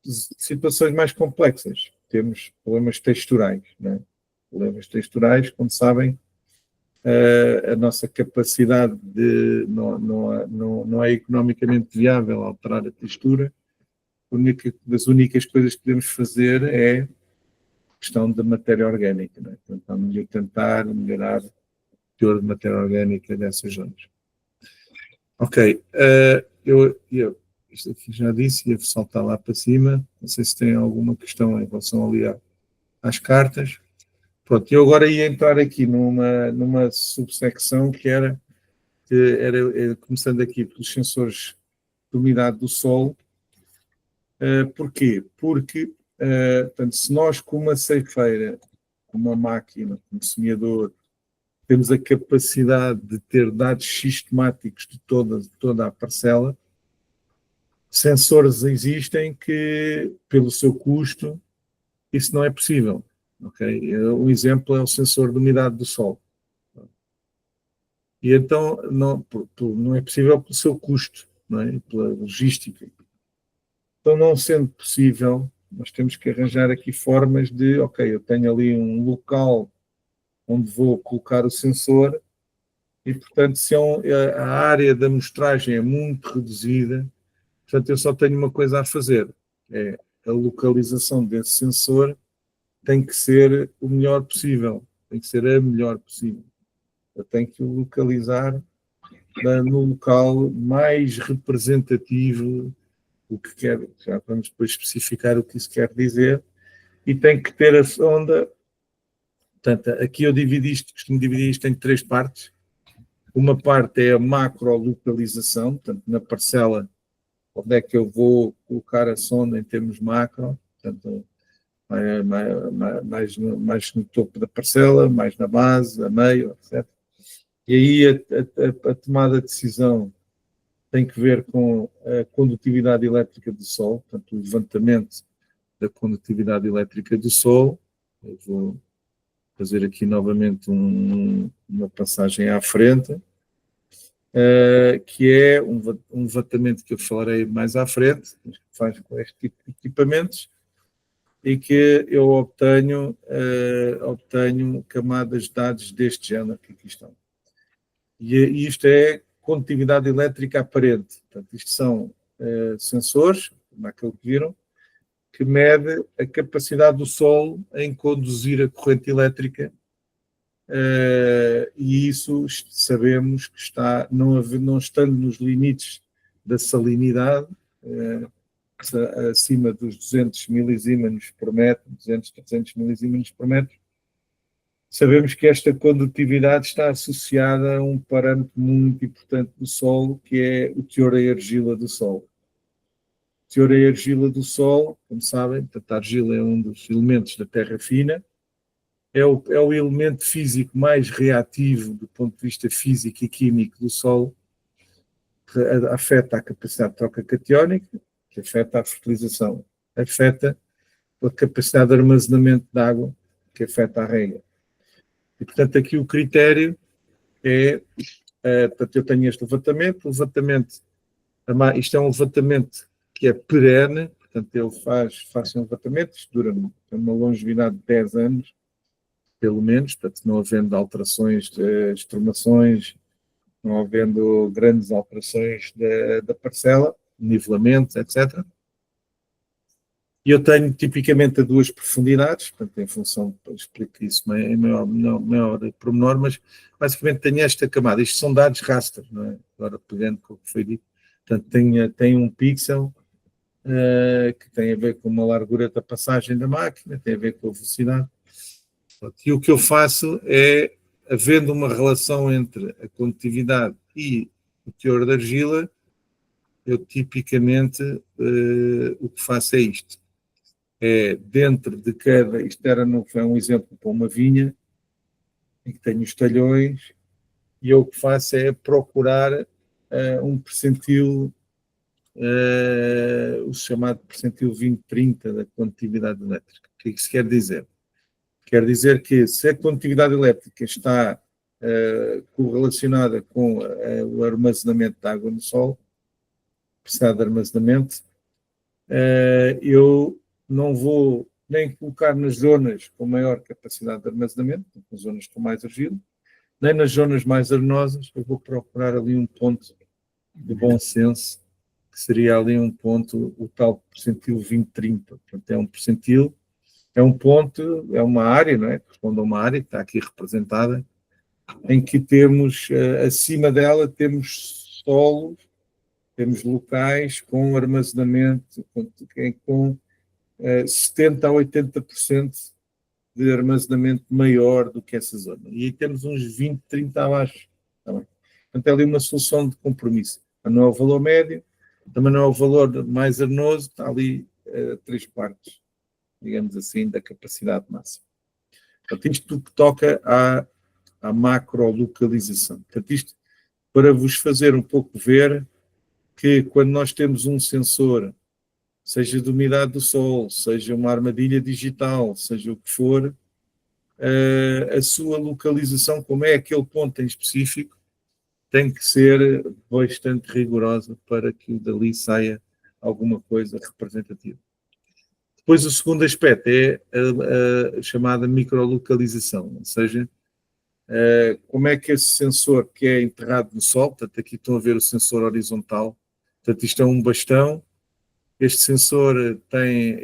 Situações mais complexas, temos problemas texturais, não é? Problemas texturais, como sabem, a nossa capacidade de não é economicamente viável alterar a textura. Das únicas coisas que podemos fazer é questão da matéria orgânica, não é? Portanto, tentar melhorar o teor de matéria orgânica dessas zonas. Ok, isto aqui já disse, ia saltar lá para cima, não sei se tem alguma questão em relação ali às cartas. Pronto, eu agora ia entrar aqui numa subsecção que era começando aqui pelos sensores de umidade do solo. Porquê? Porque, portanto, se nós com uma ceifeira, com uma máquina, com um semeador, temos a capacidade de ter dados sistemáticos de toda a parcela, sensores existem que, pelo seu custo, isso não é possível. Okay? Um exemplo é o sensor de umidade do solo. E então não é possível pelo seu custo, não é? Pela logística. Então, não sendo possível, nós temos que arranjar aqui formas de, ok, eu tenho ali um local onde vou colocar o sensor e, portanto, se a área da amostragem é muito reduzida, portanto, eu só tenho uma coisa a fazer, é a localização desse sensor tem que ser o melhor possível, tem que ser a melhor possível. Eu tenho que o localizar no local mais representativo, o que quer, já vamos depois especificar o que isso quer dizer, e tem que ter a sonda. Portanto, aqui eu costumo dividir isto em 3 partes. Uma parte é a macro-localização, portanto, na parcela, onde é que eu vou colocar a sonda em termos macro, portanto, mais no topo da parcela, mais na base, a meio, etc. E aí a tomada de decisão tem que ver com a condutividade elétrica do solo, portanto, o levantamento da condutividade elétrica do solo. Eu vou fazer aqui novamente uma passagem à frente, que é um levantamento que eu falarei mais à frente, que faz com este tipo de equipamentos, e que eu obtenho camadas de dados deste género que aqui estão. E isto é condutividade elétrica aparente. Portanto, isto são sensores, como aquele que viram, que mede a capacidade do solo em conduzir a corrente elétrica, e isso sabemos que está, não estando nos limites da salinidade, acima dos 200 milisiemens por metro, 200, 300 milisiemens por metro, sabemos que esta condutividade está associada a um parâmetro muito importante do solo, que é o teor em argila do solo. O teor em argila do solo, como sabem, portanto, a argila é um dos elementos da terra fina, é o elemento físico mais reativo do ponto de vista físico e químico do solo, que afeta a capacidade de troca catiónica, que afeta a fertilização, afeta a capacidade de armazenamento de água, que afeta a rega. E, portanto, aqui o critério portanto, eu tenho este levantamento, isto é um levantamento que é perene, portanto ele faz um tratamento, isto dura uma longevidade de 10 anos, pelo menos, portanto não havendo alterações de estromações, não havendo grandes alterações da parcela, nivelamentos, etc. E eu tenho tipicamente a 2 profundidades, portanto, em função, explico isso em maior pormenor, mas basicamente tenho esta camada. Isto são dados raster, não é? Agora pegando com o que foi dito. Portanto, tem um pixel que tem a ver com uma largura da passagem da máquina, tem a ver com a velocidade. E o que eu faço é, havendo uma relação entre a condutividade e o teor de argila, eu tipicamente o que faço é isto. É dentro de cada, isto foi um exemplo para uma vinha, em que tenho os talhões, e eu o que faço é procurar um percentil, o chamado percentil 20-30 da condutividade elétrica. O que é que isso quer dizer? Quer dizer que se a condutividade elétrica está correlacionada com o armazenamento de água no solo, capacidade de armazenamento, eu não vou nem colocar nas zonas com maior capacidade de armazenamento, nas zonas com mais argila, nem nas zonas mais arenosas. Eu vou procurar ali um ponto de bom senso, que seria ali um ponto, o tal percentil 20-30. Portanto, é um percentil, é um ponto, é uma área, não é? Corresponde a uma área que está aqui representada, em que temos, acima dela, temos solos, temos locais com armazenamento, com 70% a 80% de armazenamento maior do que essa zona. E aí temos uns 20, 30 abaixo. Tá bem? Portanto, é ali uma solução de compromisso. Não é o valor médio, também não é o valor mais arenoso, está ali 3/4, digamos assim, da capacidade máxima. Portanto, isto que toca à macro-localização. Portanto, isto para vos fazer um pouco ver que quando nós temos um sensor, seja de umidade do sol, seja uma armadilha digital, seja o que for, a sua localização, como é aquele ponto em específico, tem que ser bastante rigorosa para que dali saia alguma coisa representativa. Depois o segundo aspecto é a chamada microlocalização, ou seja, como é que esse sensor que é enterrado no sol, portanto aqui estão a ver o sensor horizontal, portanto isto é um bastão. Este sensor tem,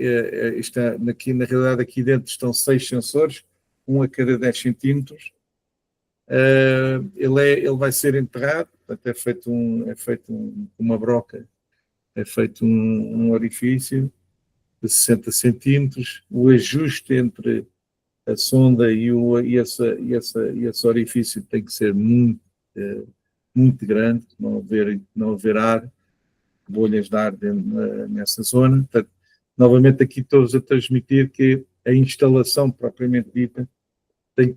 aqui, na realidade aqui dentro estão 6 sensores, um a cada 10 centímetros. Ele vai ser enterrado, portanto é feito uma broca, é feito um orifício de 60 centímetros. O ajuste entre a sonda e esse orifício tem que ser muito grande, não haver ar, bolhas de ar nessa zona. Portanto, novamente aqui todos a transmitir que a instalação propriamente dita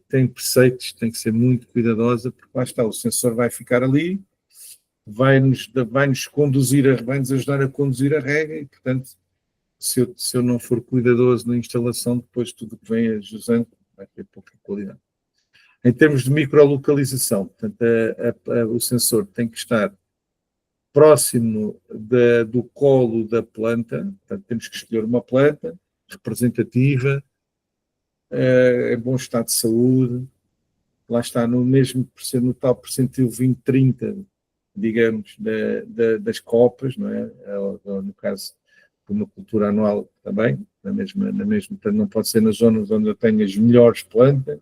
tem preceitos, tem que ser muito cuidadosa, porque lá está, o sensor vai ficar ali, vai-nos ajudar a conduzir a rega e, portanto, se eu não for cuidadoso na instalação, depois tudo que vem a jusante vai ter pouca qualidade. Em termos de microlocalização, portanto, o sensor tem que estar próximo do colo da planta, portanto, temos que escolher uma planta representativa, em bom estado de saúde, lá está no tal percentil 20-30, digamos, das copas, não é? No caso de uma cultura anual também, na mesma, portanto, não pode ser nas zonas onde eu tenho as melhores plantas,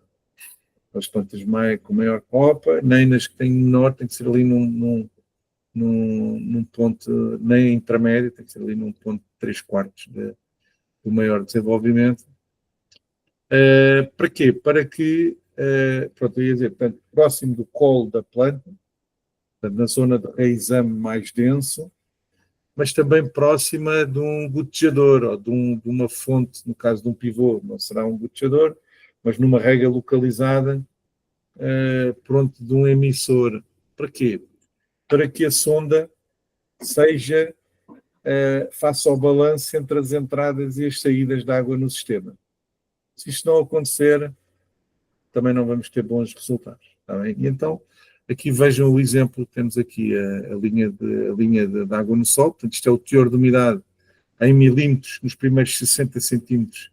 as plantas com maior copa, nem nas que têm menor, tem que ser ali num ponto, nem intermédio, tem que ser ali num ponto de 3/4 do maior desenvolvimento. Para quê? Para que, pronto, eu ia dizer, portanto, próximo do colo da planta, portanto, na zona de reexame mais denso, mas também próxima de um gotejador, ou de uma fonte, no caso de um pivô, não será um gotejador, mas numa rega localizada, pronto, de um emissor. Para quê? Para que a sonda faça o balanço entre as entradas e as saídas de água no sistema. Se isto não acontecer, também não vamos ter bons resultados. Tá bem? E então, aqui vejam o exemplo, temos aqui a linha de água no solo, portanto isto é o teor de umidade em milímetros nos primeiros 60 centímetros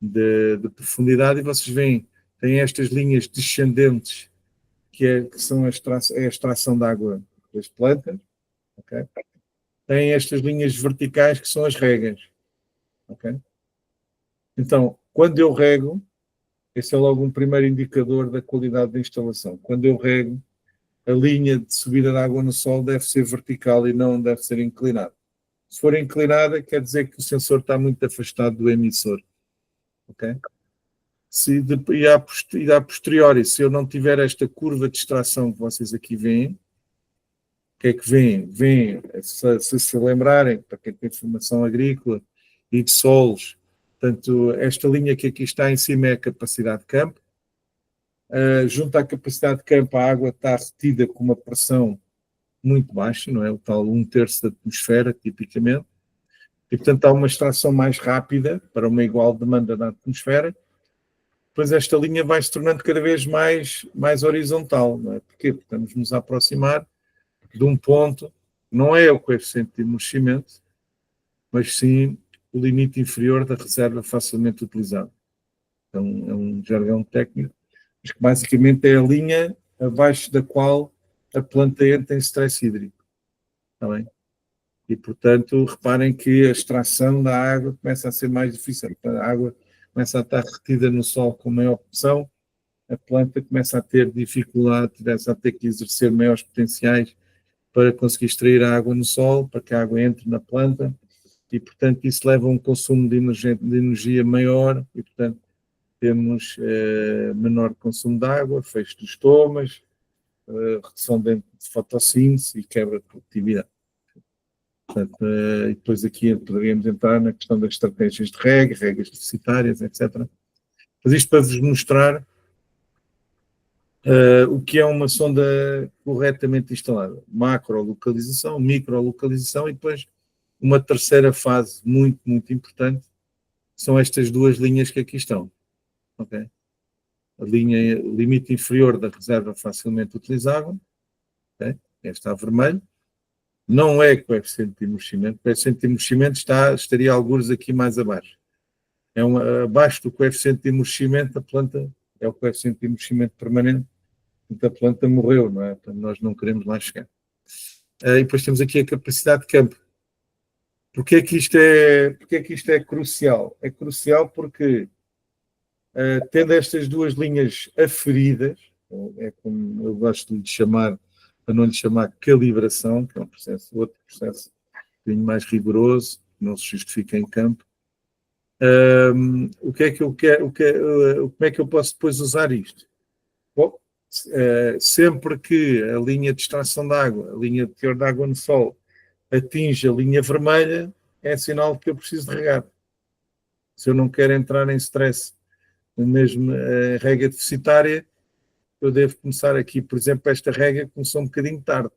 de profundidade, e vocês veem, tem estas linhas descendentes, que são a extração de água das plantas, ok? Tem estas linhas verticais, que são as regas, ok? Então, quando eu rego, esse é logo um primeiro indicador da qualidade da instalação. Quando eu rego, a linha de subida de água no solo deve ser vertical e não deve ser inclinada. Se for inclinada, quer dizer que o sensor está muito afastado do emissor. Ok? E a posteriori, se eu não tiver esta curva de extração que vocês aqui veem, o que é que vem? Vem, se lembrarem, para quem tem formação agrícola e de solos, portanto, esta linha que aqui está em cima é a capacidade de campo. Junto à capacidade de campo, a água está retida com uma pressão muito baixa, não é? O tal 1/3 da atmosfera, tipicamente. E, portanto, há uma extração mais rápida para uma igual demanda da atmosfera. Depois esta linha vai se tornando cada vez mais horizontal, não é? Porquê? Porque estamos-nos a aproximar de um ponto, não é o coeficiente de emurrecimento, mas sim o limite inferior da reserva facilmente utilizável. Então, é um jargão técnico, mas que basicamente é a linha abaixo da qual a planta entra em stress hídrico. Está bem? E, portanto, reparem que a extração da água começa a ser mais difícil. A água começa a estar retida no solo com maior pressão, a planta começa a ter dificuldade, começa a ter que exercer maiores potenciais para conseguir extrair a água no solo, para que a água entre na planta, e, portanto, isso leva a um consumo de energia maior, e, portanto, temos menor consumo de água, fecho dos estomas, redução de fotossíntese e quebra de produtividade. Portanto, e depois aqui poderíamos entrar na questão das estratégias de regas deficitárias, etc. Mas isto para vos mostrar o que é uma sonda corretamente instalada. Macro-localização, micro-localização, e depois uma terceira fase muito, muito importante, são estas duas linhas que aqui estão. Okay? A linha limite inferior da reserva facilmente utilizável, okay? Esta a vermelho, não é coeficiente de emurrecimento. O coeficiente de emurrecimento estaria algures aqui mais abaixo. Abaixo do coeficiente de emurrecimento, a planta é o coeficiente de emurrecimento permanente, então a planta morreu, não é? Portanto, nós não queremos lá chegar. E depois temos aqui a capacidade de campo. Porquê é que isto é crucial? É crucial porque, tendo estas duas linhas aferidas, é como eu gosto de lhe chamar, para não lhe chamar calibração, que é outro processo um bocadinho mais rigoroso, que não se justifica em campo. O que é que eu quero, como é que eu posso depois usar isto? Bom, sempre que a linha de extração de água, a linha de teor de água no solo, atinge a linha vermelha, é sinal que eu preciso de regar. Se eu não quero entrar em stress, mesmo a rega deficitária, eu devo começar aqui, por exemplo, esta rega começou um bocadinho tarde.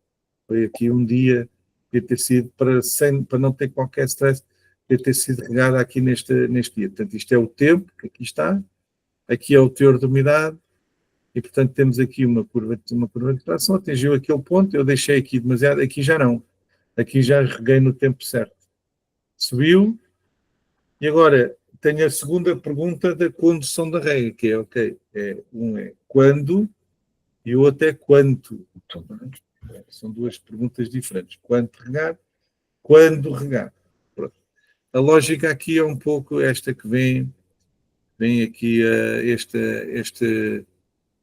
Foi aqui um dia, devia ter sido, para não ter qualquer stress, devia ter sido regada aqui neste dia. Portanto, isto é o tempo, que aqui está, aqui é o teor de umidade, e, portanto, temos aqui uma curva de tração, atingiu aquele ponto, eu deixei aqui demasiado, aqui já não. Aqui já reguei no tempo certo. Subiu, e agora tenho a segunda pergunta da condução da rega, que é, ok, um é quando e o outro é quanto. São duas perguntas diferentes. Quanto regar, quando regar. Pronto. A lógica aqui é um pouco esta que vem aqui, este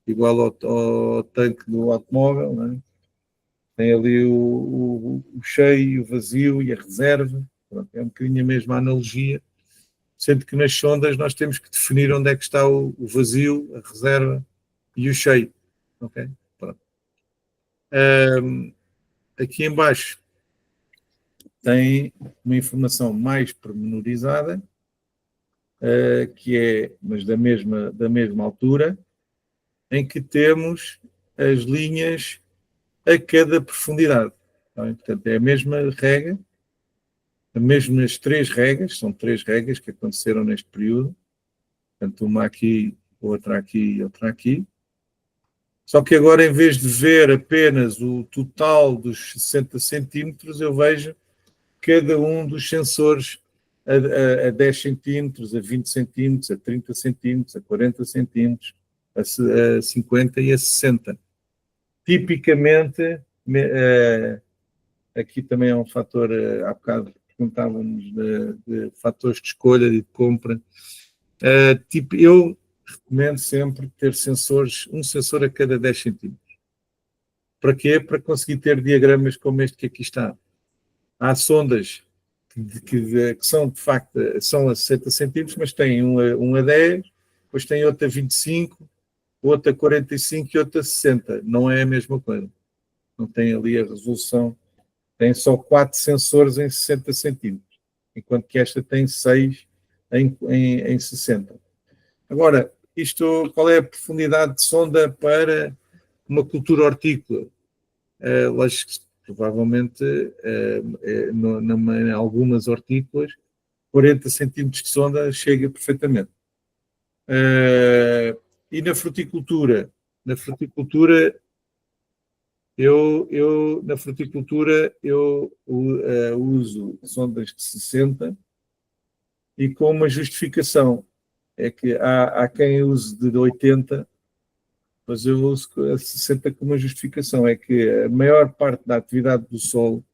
igual ao tanque do automóvel, não é? Tem ali o cheio, o vazio e a reserva. Pronto, é um bocadinho a mesma analogia, sendo que nas sondas nós temos que definir onde é que está o vazio, a reserva e o cheio. Ok? Pronto. Aqui em baixo tem uma informação mais pormenorizada, que é, mas da mesma altura, em que temos as linhas a cada profundidade. Tá? Portanto, é a mesma rega, as mesmas três regas, são três regas que aconteceram neste período, portanto, uma aqui, outra aqui e outra aqui. Só que agora, em vez de ver apenas o total dos 60 centímetros, eu vejo cada um dos sensores a 10 centímetros, a 20 centímetros, a 30 centímetros, a 40 centímetros, a 50 e a 60. Tipicamente, aqui também é um fator, há bocado perguntávamos de fatores de escolha e de compra. Eu recomendo sempre ter sensores, um sensor a cada 10 centímetros. Para quê? Para conseguir ter diagramas como este que aqui está. Há sondas que são, de facto, são a 60 centímetros, mas têm um a 10, depois tem outra a 25, outra a 45 e outra a 60. Não é a mesma coisa. Não tem ali a resolução. Tem só 4 sensores em 60 centímetros, enquanto que esta tem 6 em 60. Agora, qual é a profundidade de sonda para uma cultura hortícola? Lógico que provavelmente em algumas hortícolas 40 centímetros de sonda chega perfeitamente. E na fruticultura? Na fruticultura eu uso sondas de 60 e com uma justificação. É que há quem use de 80, mas eu uso a 60 com uma justificação. É que a maior parte da atividade do solo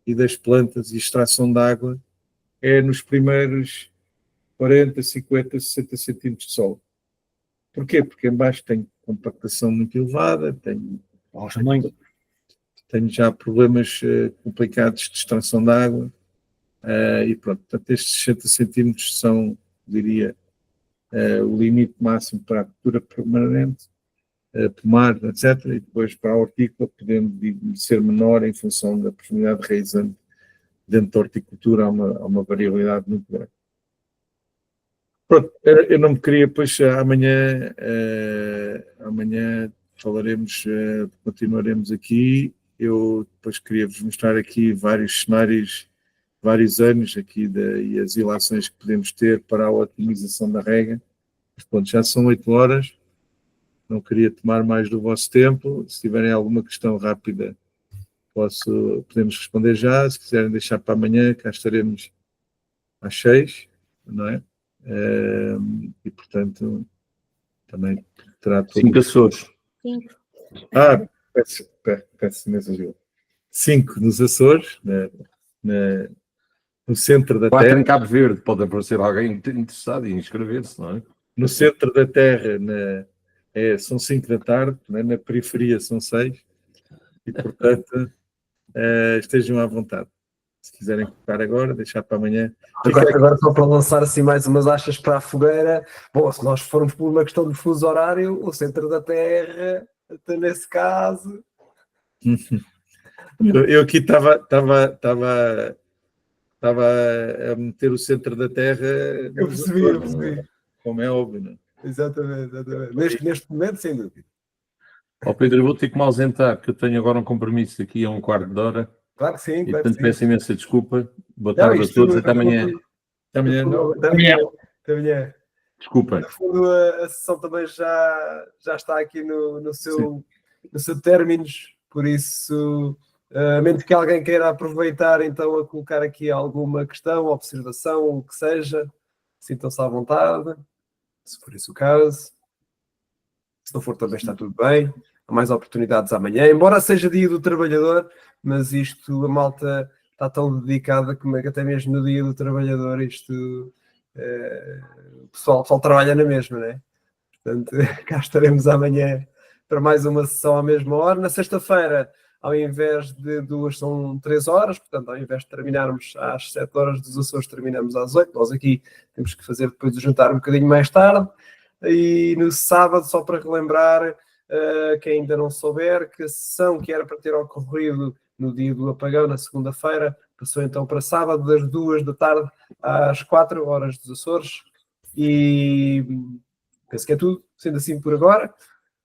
e das plantas e extração de água é nos primeiros 40, 50, 60 centímetros de solo. Porquê? Porque em baixo tem compactação muito elevada, tenho já problemas complicados de extração de água e pronto, portanto estes 60 centímetros são, diria, o limite máximo para a cultura permanente, pomar, etc. E depois para a hortícola, podendo ser menor em função da profundidade de raizante. Dentro da horticultura há uma variabilidade muito grande. Pronto, eu não me queria, pois amanhã falaremos, continuaremos aqui. Eu depois queria-vos mostrar aqui vários cenários, vários anos aqui e as ilações que podemos ter para a otimização da rega. Mas, pronto, já são 8 horas, não queria tomar mais do vosso tempo. Se tiverem alguma questão rápida, podemos responder já. Se quiserem deixar para amanhã, cá estaremos às 6, não é? E, portanto, também terá todo... 5 Açores. 5. Peço imensa ajuda. 5 nos Açores, no centro da 4 Terra. em Cabo Verde. Pode aparecer alguém interessado em inscrever-se, não é? No centro da Terra são 5 da tarde, né? Na periferia são 6. E, portanto, estejam à vontade. Se quiserem colocar agora, deixar para amanhã. Agora só para lançar assim mais umas achas para a fogueira. Bom, se nós formos por uma questão de fuso horário, o centro da Terra, até nesse caso... Eu aqui estava a meter o centro da Terra... Eu percebi. Como é óbvio, não é? Exatamente. Neste momento, sem dúvida. Ó Pedro, eu vou ter que me ausentar, porque eu tenho agora um compromisso aqui a um quarto de hora. Claro que sim. E portanto peço imensa desculpa. Boa Não, tarde a todos, até amanhã. Até amanhã. Desculpem. No fundo, a sessão também já está aqui no seu términos, por isso, a menos que alguém queira aproveitar então a colocar aqui alguma questão, observação, o que seja, sintam-se à vontade, se for esse o caso. Se não for, também está tudo bem. Há mais oportunidades amanhã, embora seja dia do trabalhador, mas isto, a malta está tão dedicada como é que até mesmo no dia do trabalhador o pessoal trabalha na mesma, não é? Portanto, cá estaremos amanhã para mais uma sessão à mesma hora. Na sexta-feira, ao invés de 2, são 3 horas, portanto, ao invés de terminarmos às 7 horas dos Açores, terminamos às 8. Nós aqui temos que fazer depois o jantar um bocadinho mais tarde. E no sábado, só para relembrar, quem ainda não souber, que a sessão que era para ter ocorrido no dia do apagão, na segunda-feira, passou então para sábado, das 2 da tarde às 4 horas dos Açores. E penso que é tudo, sendo assim por agora.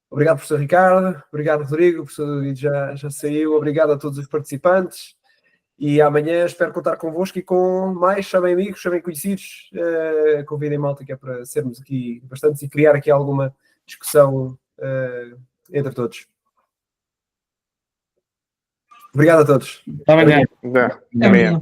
Obrigado, professor Ricardo. Obrigado, Rodrigo. O professor David já saiu. Obrigado a todos os participantes. E amanhã espero contar convosco e com mais, chamem amigos, chamem conhecidos, convidem malta, que é para sermos aqui bastantes e criar aqui alguma discussão entre todos. Obrigado a todos. Até amanhã. Amanhã.